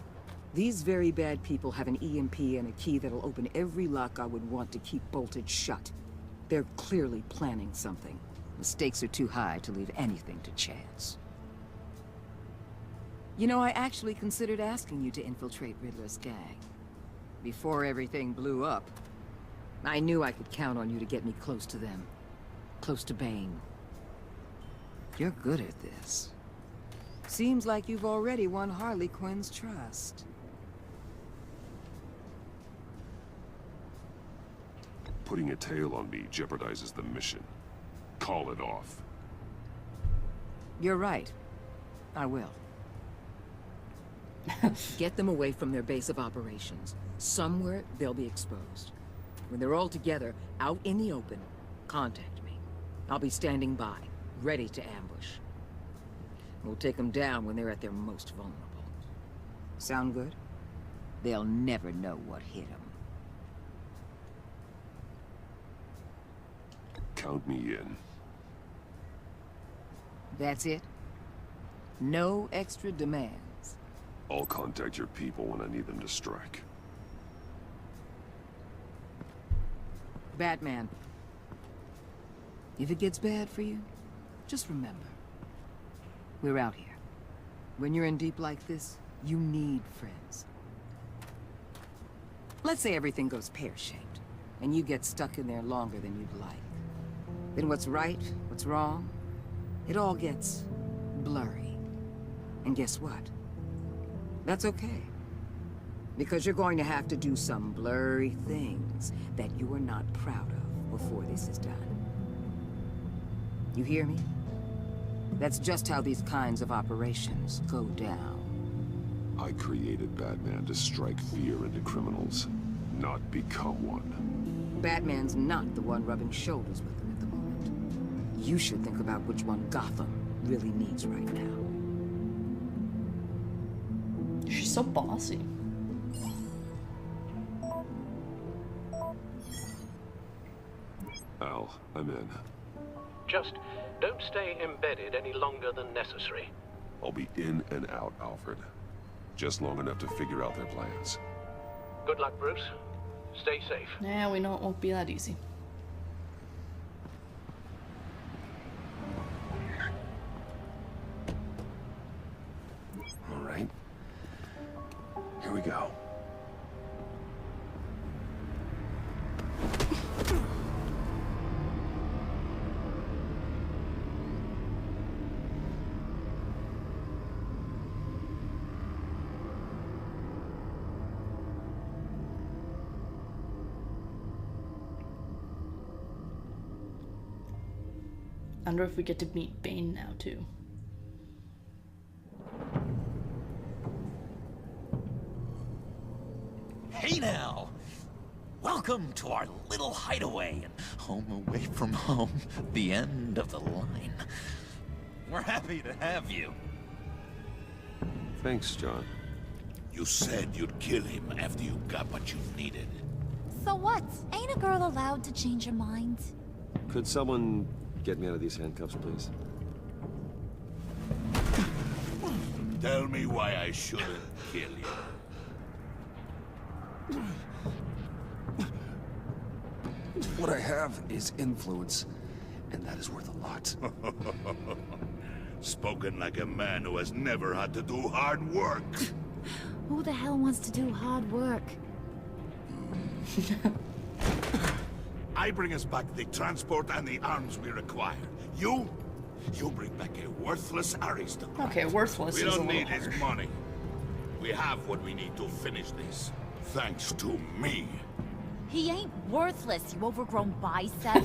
these very bad people have an EMP and a key that'll open every lock I would want to keep bolted shut. They're clearly planning something. The stakes are too high to leave anything to chance. You know, I actually considered asking you to infiltrate Riddler's gang. Before everything blew up, I knew I could count on you to get me close to them. Close to Bane. You're good at this. Seems like you've already won Harley Quinn's trust. Putting a tail on me jeopardizes the mission. Call it off. You're right. I will. Get them away from their base of operations. Somewhere they'll be exposed. When they're all together, out in the open, contact me. I'll be standing by, ready to ambush. We'll take them down when they're at their most vulnerable. Sound good? They'll never know what hit them. Count me in. That's it? No extra demands? I'll contact your people when I need them to strike. Batman. If it gets bad for you, just remember. We're out here. When you're in deep like this, you need friends. Let's say everything goes pear-shaped, and you get stuck in there longer than you'd like. Then what's right, what's wrong, it all gets blurry. And guess what? That's okay. Because you're going to have to do some blurry things that you are not proud of before this is done. You hear me? That's just how these kinds of operations go down. I created Batman to strike fear into criminals, not become one. Batman's not the one rubbing shoulders with them at the moment. You should think about which one Gotham really needs right now. She's so bossy. Al, I'm in. Just don't stay embedded any longer than necessary. I'll be in and out, Alfred. Just long enough to figure out their plans. Good luck, Bruce. Stay safe. Yeah, we know it won't be that easy. All right. Here we go. I wonder if we get to meet Bane now, too. Hey now! Welcome to our little hideaway and home away from home, the end of the line. We're happy to have you. Thanks, John. You said you'd kill him after you got what you needed. So what? Ain't a girl allowed to change her mind? Could someone get me out of these handcuffs, please? Tell me why I shouldn't kill you. What I have is influence, and that is worth a lot. Spoken like a man who has never had to do hard work. Who the hell wants to do hard work? I bring us back the transport and the arms we require. You bring back a worthless aristocrat. Okay, worthless We is a don't little need his harsh. money. We have what we need to finish this. Thanks to me. He ain't worthless, you overgrown bicep.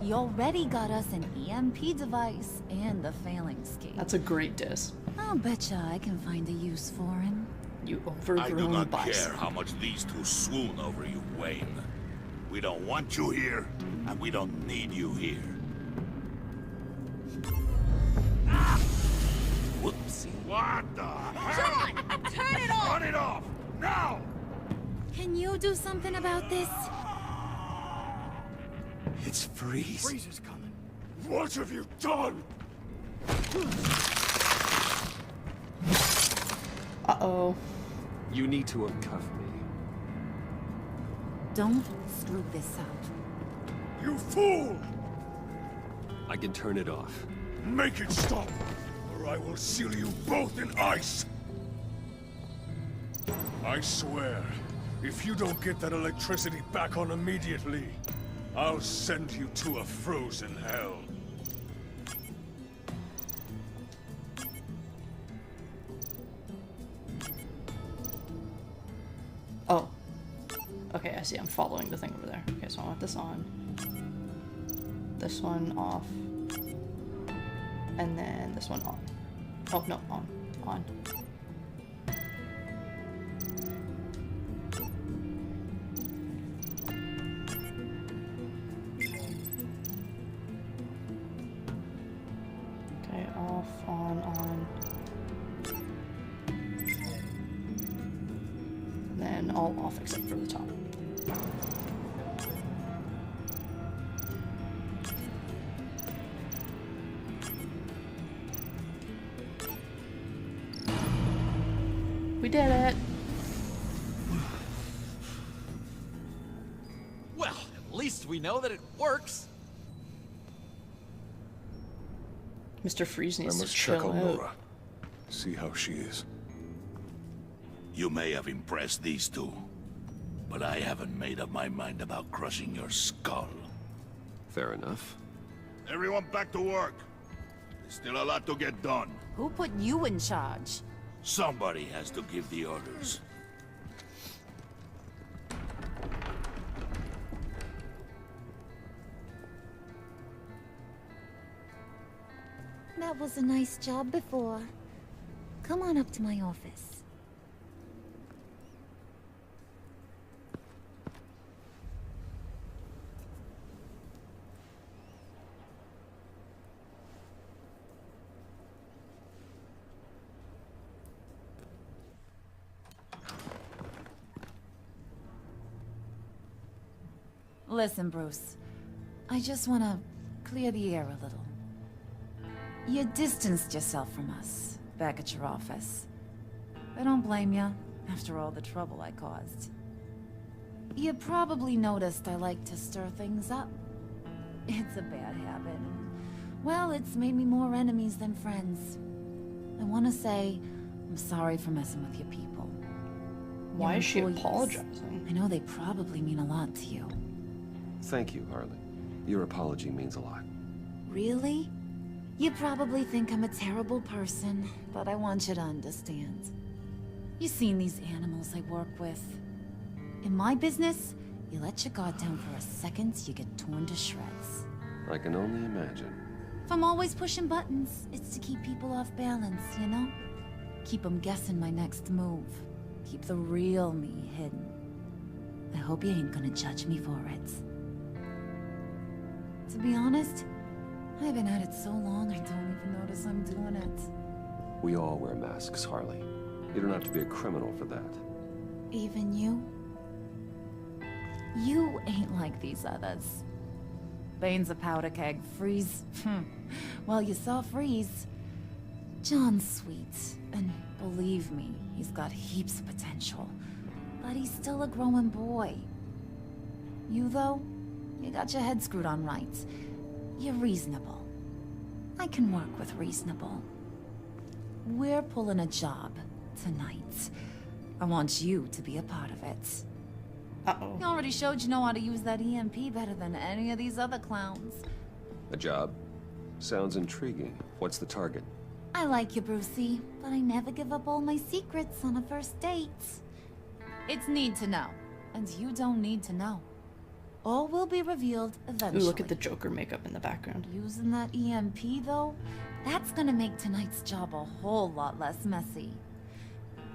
He already got us an EMP device and the failing skate. That's a great diss. I'll betcha I can find a use for him. You I overgrown do not bicep. care how much these two swoon over you, Wayne. We don't want you here, and we don't need you here. Whoopsie. What the hell? John, turn it off! Turn it off! Now! Can you do something about this? It's Freeze. Freeze is coming. What have you done? Uh-oh. You need to uncuff me. Don't screw this up. You fool! I can turn it off. Make it stop, or I will seal you both in ice! I swear, if you don't get that electricity back on immediately, I'll send you to a frozen hell. Oh. Okay, I see. I'm following the thing over there. Okay, so I want this on. This one off. And then this one on. Oh, no, on. On. Okay, off, on. Then all off except for the top. We did it! Well, at least we know that it works. Mr. Freeze I needs to must check chill on out. Nora. See how she is. You may have impressed these two, but I haven't made up my mind about crushing your skull. Fair enough. Everyone back to work. There's still a lot to get done. Who put you in charge? Somebody has to give the orders. That was a nice job before. Come on up to my office. Listen, Bruce. I just want to clear the air a little. You distanced yourself from us, back at your office. I don't blame you, after all the trouble I caused. You probably noticed I like to stir things up. It's a bad habit. Well, it's made me more enemies than friends. I want to say, I'm sorry for messing with your people. Why Your is she employees. apologizing? I know they probably mean a lot to you. Thank you, Harley. Your apology means a lot. Really? You probably think I'm a terrible person, but I want you to understand. You've seen these animals I work with. In my business, you let your guard down for a second, you get torn to shreds. I can only imagine. If I'm always pushing buttons, it's to keep people off balance, you know? Keep them guessing my next move. Keep the real me hidden. I hope you ain't gonna judge me for it. To be honest, I've been at it so long I don't even notice I'm doing it. We all wear masks, Harley. You don't have to be a criminal for that. Even you? You ain't like these others. Bane's a powder keg. Freeze. Well, you saw Freeze. John's sweet, and believe me, he's got heaps of potential. But he's still a growing boy. You, though? You got your head screwed on right. You're reasonable. I can work with reasonable. We're pulling a job tonight. I want you to be a part of it. Uh-oh. You already showed you know how to use that EMP better than any of these other clowns. A job? Sounds intriguing. What's the target? I like you, Brucey, but I never give up all my secrets on a first date. It's need to know, and you don't need to know. All will be revealed Ooh, eventually. look at the Joker makeup in the background. Using that EMP, though, that's gonna make tonight's job a whole lot less messy.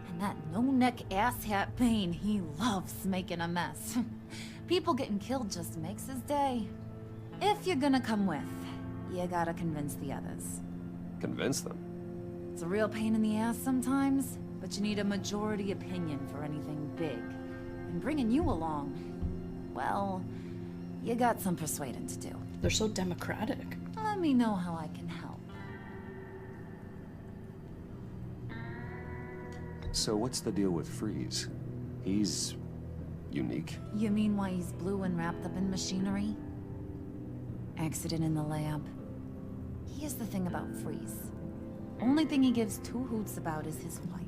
And that no-neck asshat Bane, he loves making a mess. People getting killed just makes his day. If you're gonna come with, you gotta convince the others. Convince them? It's a real pain in the ass sometimes, but you need a majority opinion for anything big. And bringing you along, well, you got some persuading to do. They're so democratic. Let me know how I can help. So what's the deal with Freeze? He's... unique? You mean why he's blue and wrapped up in machinery? Accident in the lab. Here's the thing about Freeze. Only thing he gives two hoots about is his wife.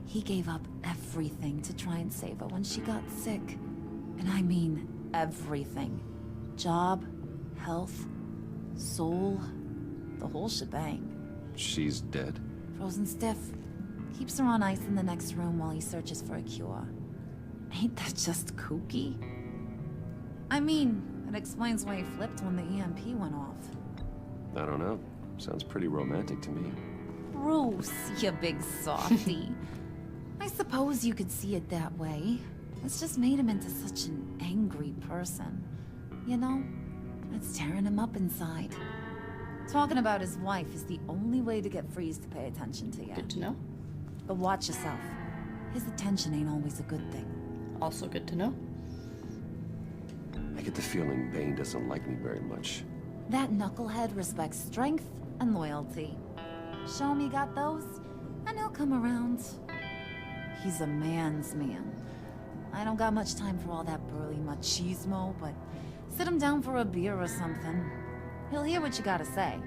He gave up everything to try and save her when she got sick. And I mean everything. Job, health, soul, the whole shebang. She's dead? Frozen stiff. Keeps her on ice in the next room while he searches for a cure. Ain't that just kooky? I mean, it explains why he flipped when the EMP went off. I don't know. Sounds pretty romantic to me. Bruce, you big softy. I suppose you could see it that way. It's just made him into such an angry person. You know, it's tearing him up inside. Talking about his wife is the only way to get Freeze to pay attention to you. Good to know. But watch yourself. His attention ain't always a good thing. Also good to know. I get the feeling Bane doesn't like me very much. That knucklehead respects strength and loyalty. Show him you got those, and he'll come around. He's a man's man. I don't got much time for all that burly machismo, but sit him down for a beer or something. He'll hear what you gotta say.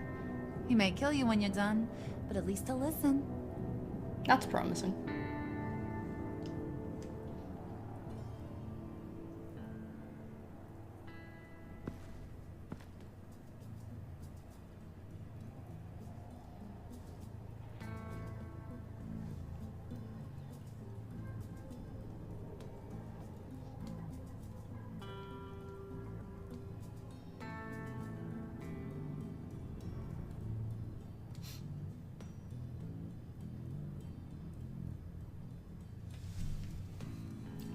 He may kill you when you're done, but at least he'll listen. That's promising.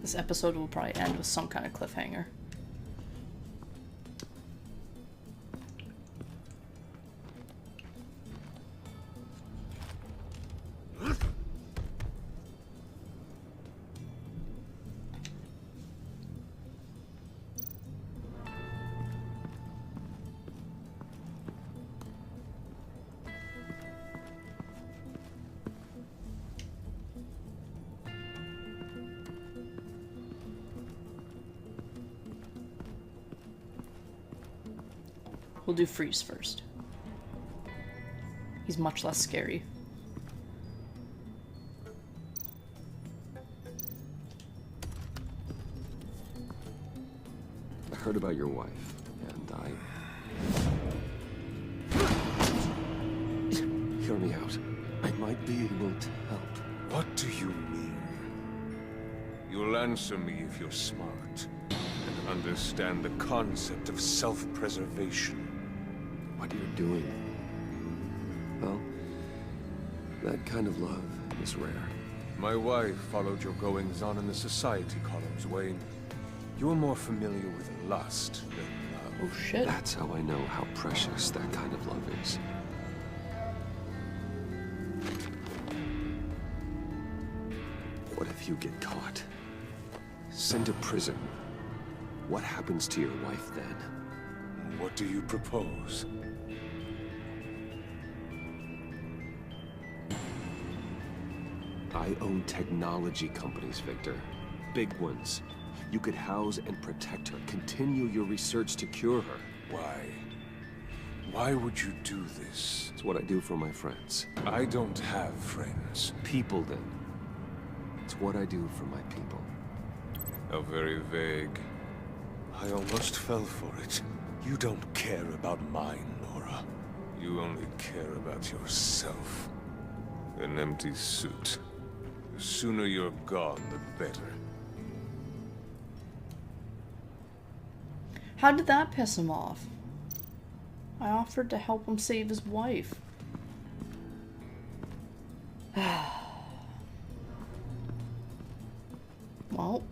This episode will probably end with some kind of cliffhanger. We'll do Freeze first. He's much less scary. I heard about your wife, and hear me out. I might be able to help. What do you mean? You'll answer me if you're smart and understand the concept of self-preservation. What you're doing. Well, that kind of love is rare. My wife followed your goings-on in the society columns, Wayne. You're more familiar with lust than love. Oh shit. That's how I know how precious that kind of love is. What if you get caught? Sent to prison? What happens to your wife then? What do you propose? I own technology companies, Victor. Big ones. You could house and protect her. Continue your research to cure her. Why? Why would you do this? It's what I do for my friends. I don't have friends. People, then. It's what I do for my people. How very vague. I almost fell for it. You don't care about mine, Nora. You only care about yourself. An empty suit. The sooner you're gone, the better. How did that piss him off? I offered to help him save his wife. Well,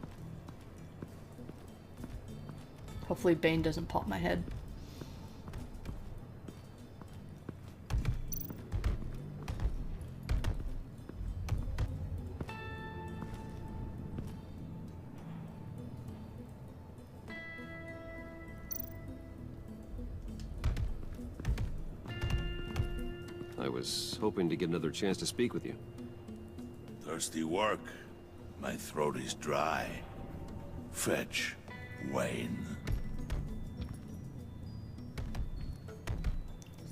hopefully Bane doesn't pop my head. I was hoping to get another chance to speak with you. Are Thirsty work. My throat is dry. Fetch, Wayne.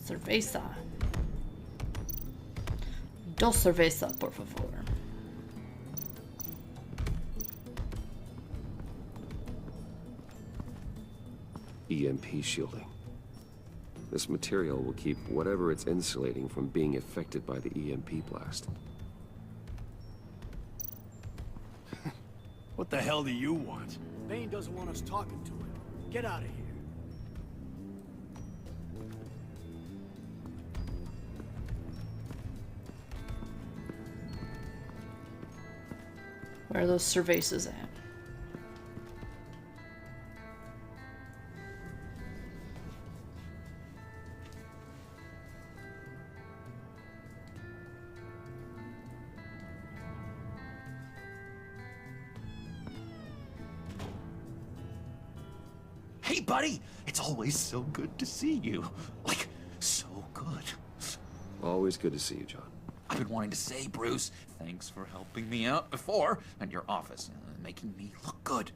Cerveza. Dos cerveza, por favor. EMP shielding. This material will keep whatever it's insulating from being affected by the EMP blast. What the hell do you want? Bane doesn't want us talking to him. Get out of here. Where are those cervezas at? Hey, buddy! It's always so good to see you. Like, so good. Always good to see you, John. I've been wanting to say, Bruce, thanks for helping me out before at your office, making me look good.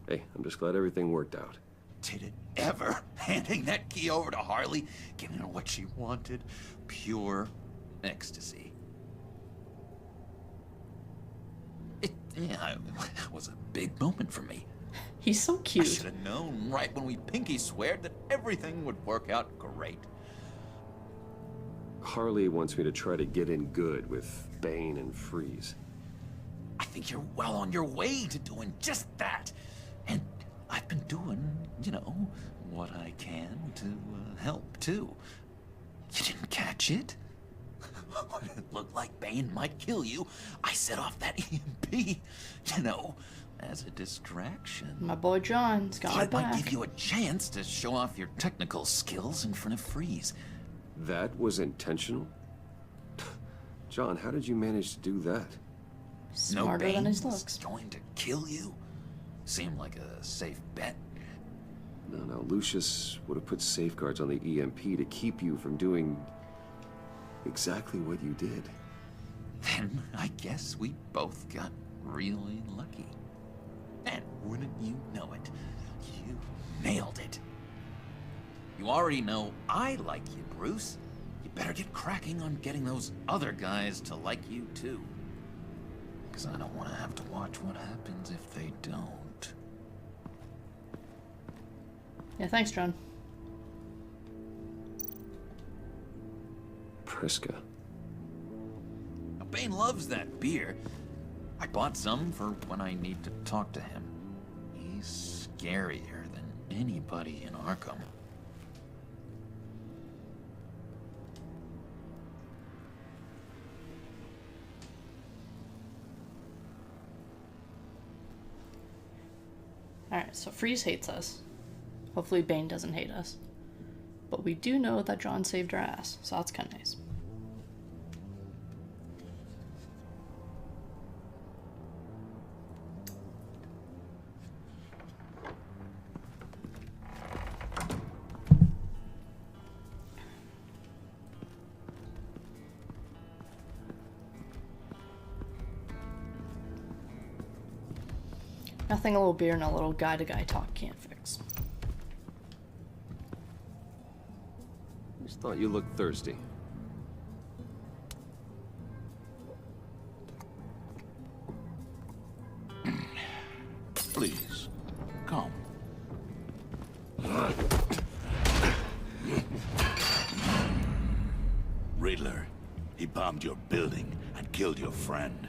Hey, I'm just glad everything worked out. Did it ever? Handing that key over to Harley, giving her what she wanted. Pure ecstasy. It was a big moment for me. He's so cute. I should have known right when we pinky sweared that everything would work out great. Harley wants me to try to get in good with Bane and Freeze. I think you're well on your way to doing just that. And I've been doing, you know, what I can to help, too. You didn't catch it? When it looked like Bane might kill you, I set off that EMP, you know, as a distraction. My boy John's got my It might back. give you a chance to show off your technical skills in front of Freeze. That was intentional? John, how did you manage to do that? Smarter than his was looks. going to kill you? Seemed like a safe bet. No, Lucius would have put safeguards on the EMP to keep you from doing exactly what you did. Then I guess we both got really lucky. And wouldn't you know it, you nailed it. You already know I like you, Bruce. You better get cracking on getting those other guys to like you, too. Because I don't want to have to watch what happens if they don't. Yeah, thanks, John. Priska. Now, Bane loves that beer. I bought some for when I need to talk to him. He's scarier than anybody in Arkham. Alright, so Freeze hates us. Hopefully Bane doesn't hate us. But we do know that John saved our ass, so that's kind of nice. Nothing a little beer and a little guy-to-guy talk can't fix. Just thought you looked thirsty. Please, come. Riddler, he bombed your building and killed your friend.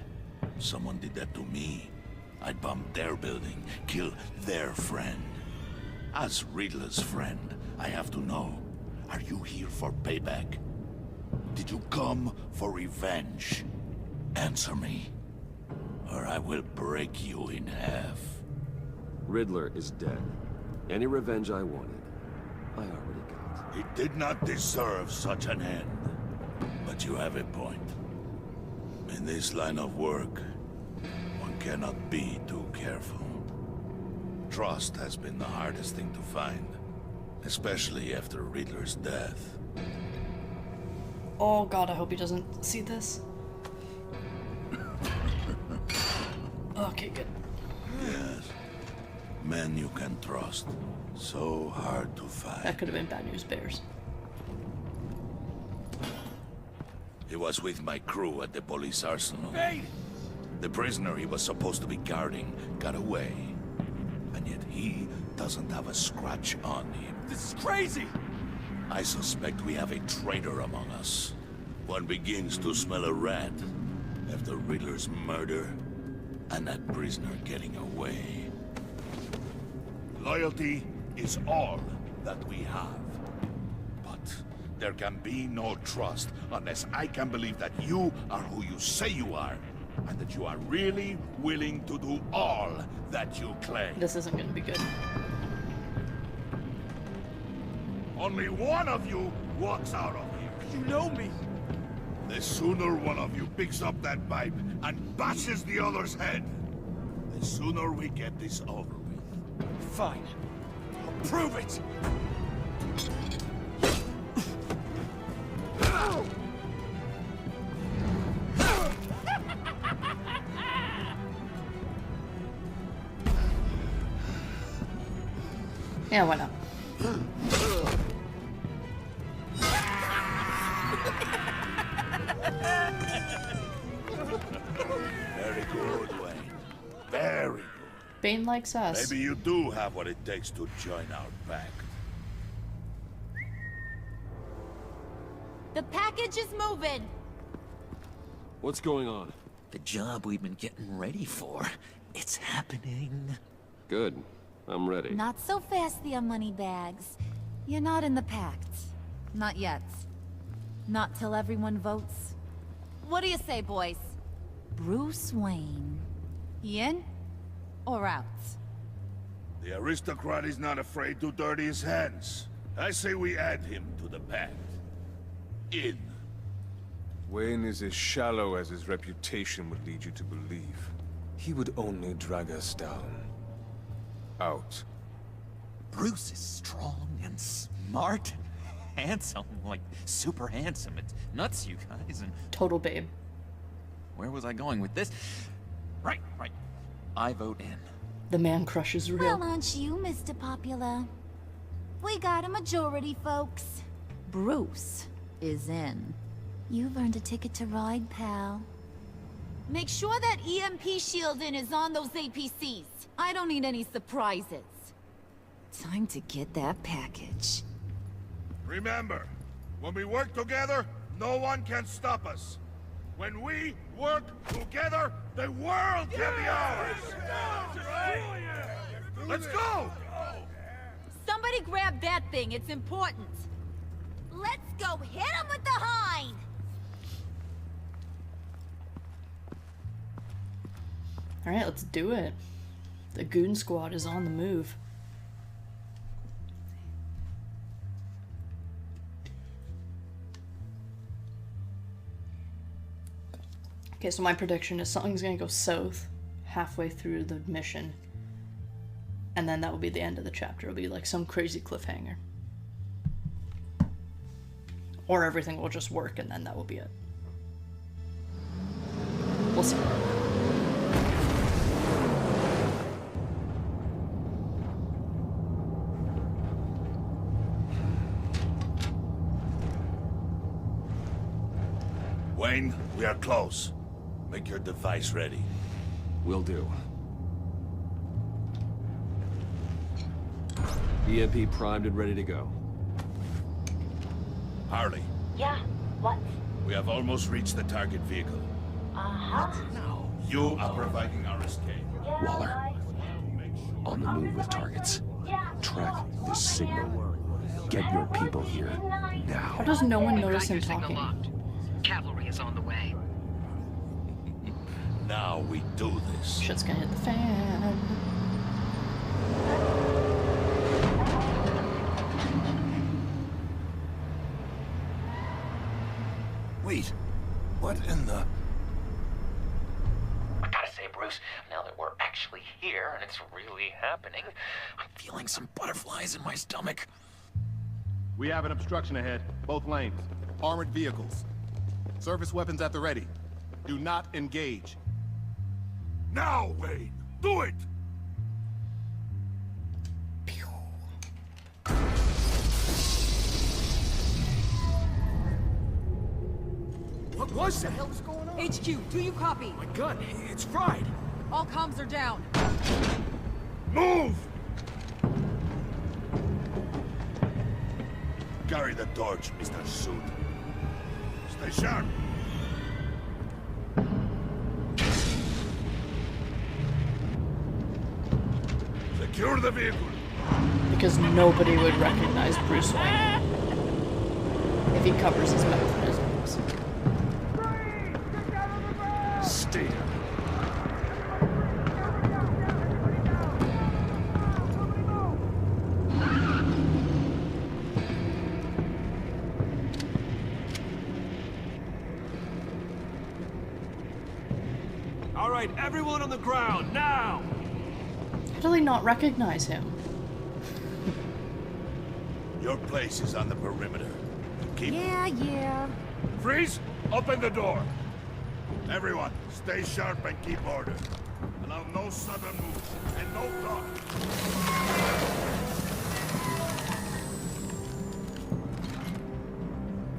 Someone did that to me. I'd bomb their building, kill their friend. As Riddler's friend, I have to know, are you here for payback? Did you come for revenge? Answer me, or I will break you in half. Riddler is dead. Any revenge I wanted, I already got. He did not deserve such an end. But you have a point. In this line of work, one cannot be too careful. Trust has been the hardest thing to find, especially after Riddler's death. Oh god, I hope he doesn't see this. Okay, good. Yes. Men you can trust. So hard to find. That could have been bad news bears. He was with my crew at the police arsenal. Hey! The prisoner he was supposed to be guarding got away. And yet he doesn't have a scratch on him. This is crazy! I suspect we have a traitor among us. One begins to smell a rat after Riddler's murder and that prisoner getting away. Loyalty is all that we have. But there can be no trust unless I can believe that you are who you say you are, and that you are really willing to do all that you claim. This isn't gonna be good. Only one of you walks out of here. You know me. The sooner one of you picks up that pipe and bashes the other's head, the sooner we get this over with. Fine. I'll prove it! Yeah, why not? Very good, Wayne. Very good. Bane likes us. Maybe you do have what it takes to join our pact. The package is moving. What's going on? The job we've been getting ready for. It's happening. Good. I'm ready. Not so fast, the Moneybags. You're not in the Pact. Not yet. Not till everyone votes. What do you say, boys? Bruce Wayne. In or out? The aristocrat is not afraid to dirty his hands. I say we add him to the pact. In. Wayne is as shallow as his reputation would lead you to believe. He would only drag us down. Out. Bruce is strong and smart and handsome. Like, super handsome. It's nuts, you guys. And total babe. where was I going with this? Right. I vote in. The man crush is real. Well, aren't you, Mr. Popular? We got a majority, folks. Bruce is in. You've earned a ticket to ride, pal. Make sure that EMP shielding is on those APCs. I don't need any surprises. Time to get that package. Remember, when we work together, no one can stop us. When we work together, the world can be ours! Let's go! Somebody grab that thing. It's important. Let's go hit him with the hind. Alright, let's do it. The goon squad is on the move. Okay, so my prediction is something's gonna go south halfway through the mission. And then that will be the end of the chapter. It'll be like some crazy cliffhanger. Or everything will just work and then that will be it. We'll see. Wayne, we are close. Make your device ready. Will do. EMP primed and ready to go. Harley. Yeah, what? We have almost reached the target vehicle. Uh-huh. Now, you are providing our escape. Waller. On the move with targets. Track this signal. Get your people here now. How does no one notice him talking? Cavalry is on the way. Now we do this. Shit's gonna hit the fan. Wait, what in the... I gotta say, Bruce, now that we're actually here and it's really happening, I'm feeling some butterflies in my stomach. We have an obstruction ahead, both lanes. Armored vehicles. Service weapons at the ready. Do not engage. Now, Wayne! Do it! What was that? What the hell is going on? HQ, do you copy? My gun, it's fried. All comms are down. Move! Carry the torch, Mr. Suit. Stay sharp. Secure the vehicle. Because nobody would recognize Bruce Wayne if he covers his mouth and his nose. Stay down. All right, everyone on the ground, now! How do they not recognize him? Your place is on the perimeter. Keep... Yeah. Freeze! Open the door! Everyone, stay sharp and keep order. Allow no sudden moves, and no talk.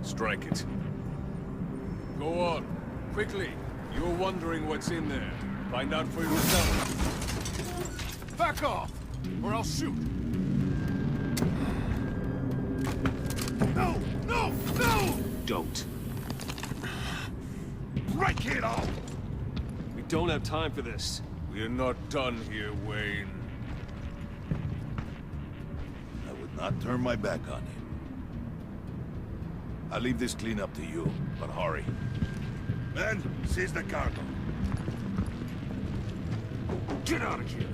Strike it. Go on. Quickly. You're wondering what's in there. Find out for yourself. Back off, or I'll shoot. No! No! No! Don't. Break it off! We don't have time for this. We're not done here, Wayne. I would not turn my back on him. I'll leave this clean up to you, but hurry. Men, seize the cargo. Get out of here!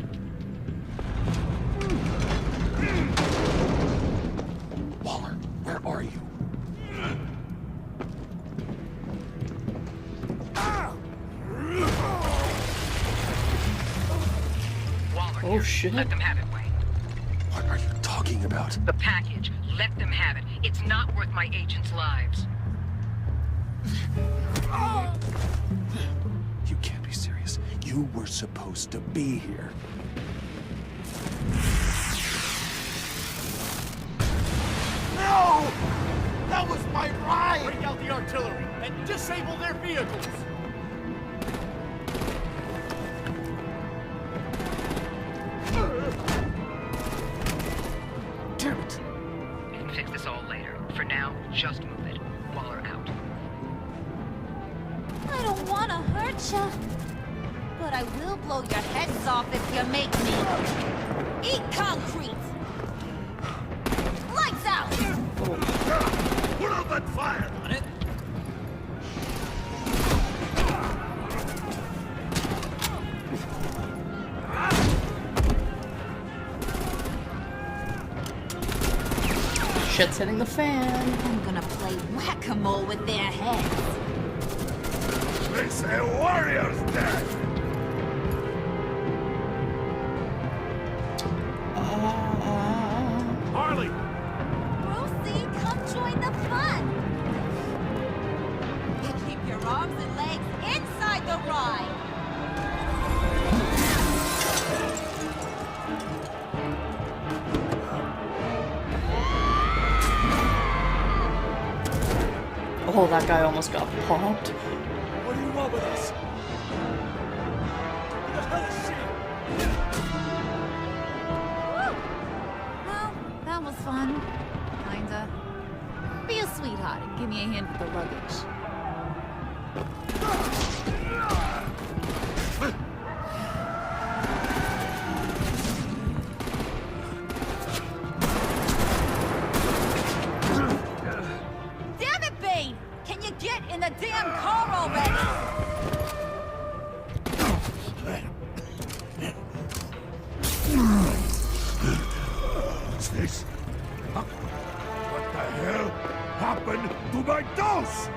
Waller, where are you? Waller, oh shit. Let them have it, Wayne. What are you talking about? The package. Let them have it. It's not worth my agents' lives. You can't be serious. You were supposed to be here. No! That was my ride! Bring out the artillery and disable their vehicles! Damn it! We can fix this all later. For now, just move it. Waller out. I don't want to hurt you, but I will blow your heads off if you make me. Eat concrete! Lights out! Put out that fire! On it. Shit's hitting the fan. I'm gonna play whack-a-mole with their heads. They say warrior's dead! Harley! Brucey, come join the fun! You keep your arms and legs inside the ride! Oh, that guy almost got popped. What do you want with us? Who the hell is she? Woo! Well, that was fun. Kinda. Be a sweetheart and give me a hand with the luggage. Damn it, Bane! Can you get in the damn car already? What's this? Huh? What the hell happened to my dose?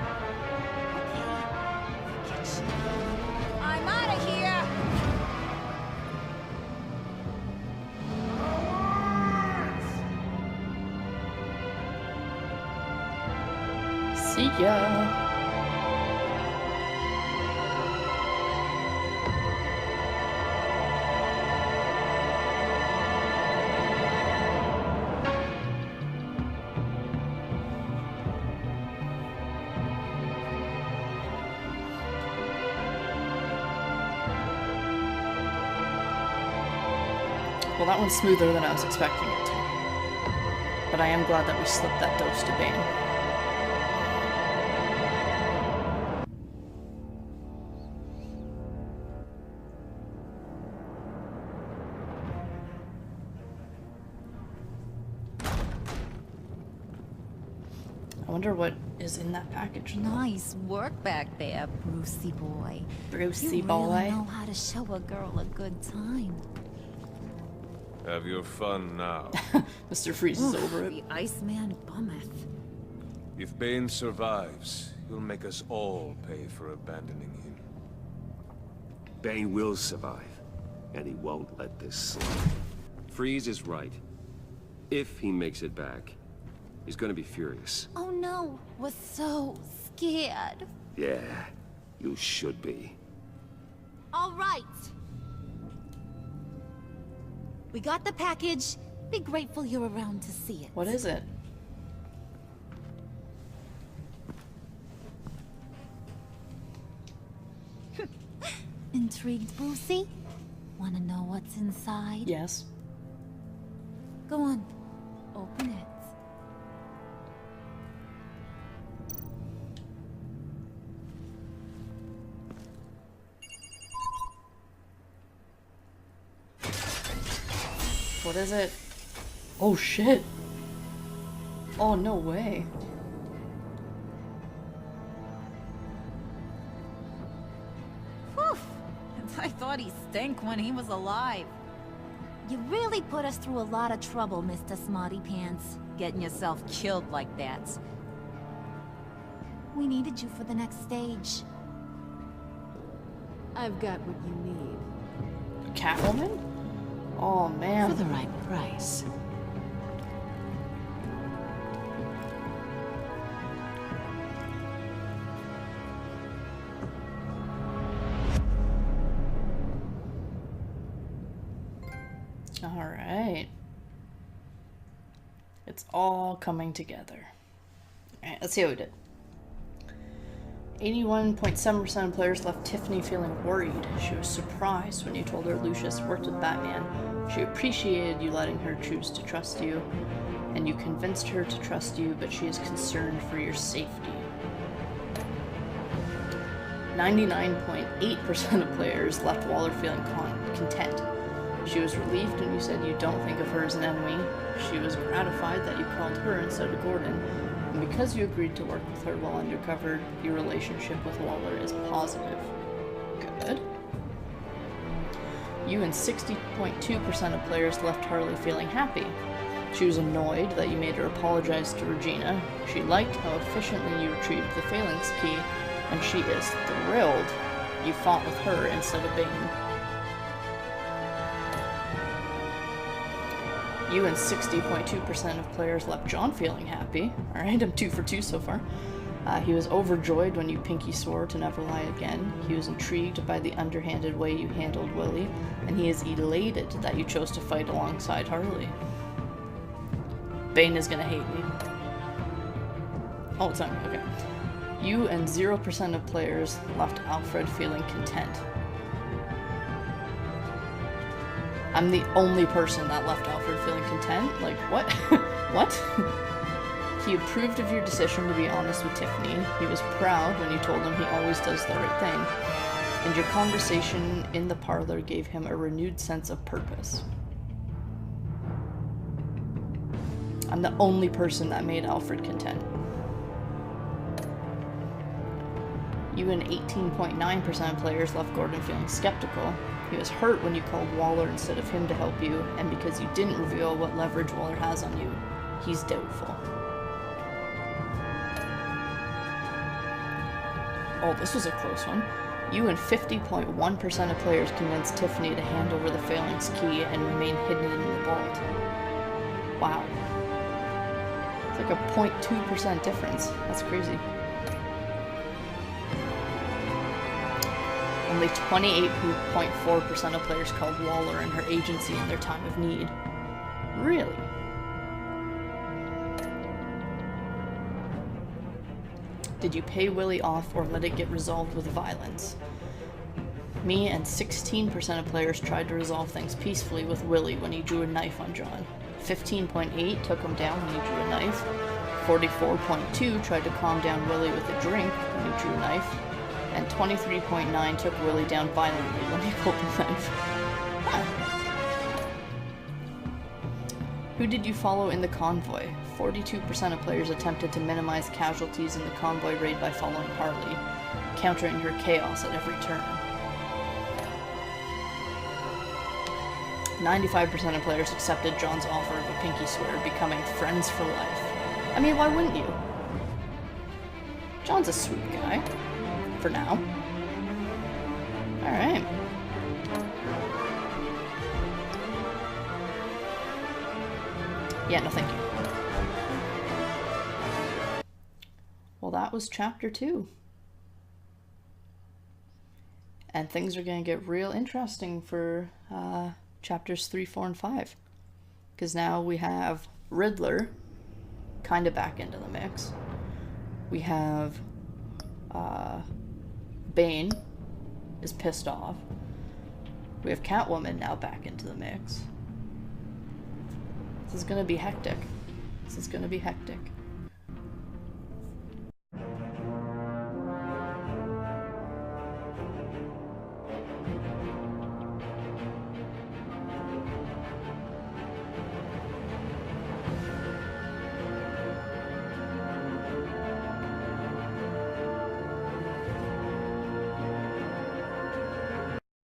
I'm out of here! See ya. Well, that one's smoother than I was expecting it to. But I am glad that we slipped that dose to Bane. I wonder what is in that package. Nice work back there, Brucey boy. Brucey you boy. really know how to show a girl a good time. Have your fun now. Mr. Freeze is over it. The Iceman bummeth. If Bane survives, he'll make us all pay for abandoning him. Bane will survive, and he won't let this slide. Freeze is right. If he makes it back, he's gonna be furious. Oh no, was so scared. Yeah, you should be. All right. We got the package. Be grateful you're around to see it. What is it? Intrigued, Brucey? Wanna know what's inside? Yes. Go on. Open it. What is it? Oh shit. Oh, no way. Whew. I thought he stank when he was alive. You really put us through a lot of trouble, Mr. Smarty Pants. Getting yourself killed like that. We needed you for the next stage. I've got what you need. Catwoman? Oh man. For the right price. Alright. It's all coming together. Alright, let's see how we did. 81.7% of players left Tiffany feeling worried. She was surprised when you told her Lucius worked with Batman. She appreciated you letting her choose to trust you, and you convinced her to trust you, but she is concerned for your safety. 99.8% of players left Waller feeling content. She was relieved when you said you don't think of her as an enemy. She was gratified that you called her instead of Gordon. And because you agreed to work with her while undercover, your relationship with Waller is positive. Good. You and 60.2% of players left Harley feeling happy. She was annoyed that you made her apologize to Regina. She liked how efficiently you retrieved the Phalanx key, and she is thrilled you fought with her instead of Bane. You and 60.2% of players left John feeling happy. Alright, I'm 2 for 2 so far. He was overjoyed when you pinky swore to never lie again. He was intrigued by the underhanded way you handled Willie, and he is elated that you chose to fight alongside Harley. Bane is gonna hate me. Oh, it's on me, okay. You and 0% of players left Alfred feeling content. I'm the only person that left Alfred feeling content? Like, what? What? He approved of your decision to be honest with Tiffany. He was proud when you told him he always does the right thing. And your conversation in the parlor gave him a renewed sense of purpose. I'm the only person that made Alfred content. You and 18.9% of players left Gordon feeling skeptical. He was hurt when you called Waller instead of him to help you, and because you didn't reveal what leverage Waller has on you, he's doubtful. Oh, this was a close one. You and 50.1% of players convinced Tiffany to hand over the Phalanx key and remain hidden in the vault. Wow. It's like a 0.2% difference. That's crazy. Only 28.4% of players called Waller and her agency in their time of need. Really? Did you pay Willie off or let it get resolved with violence? Me and 16% of players tried to resolve things peacefully with Willie when he drew a knife on John. 15.8 took him down when he drew a knife. 44.2 tried to calm down Willie with a drink when he drew a knife. And 23.9 took Willie down violently when he pulled the knife. Who did you follow in the convoy? 42% of players attempted to minimize casualties in the convoy raid by following Harley, countering her chaos at every turn. 95% of players accepted John's offer of a pinky swear, becoming friends for life. I mean, why wouldn't you? John's a sweet guy. For now. Alright. Yeah, no thank you. Well, that was chapter 2. And things are going to get real interesting for chapters 3, 4, and 5. Because now we have Riddler kind of back into the mix. We have Bane is pissed off. We have Catwoman now back into the mix. This is going to be hectic. This is going to be hectic.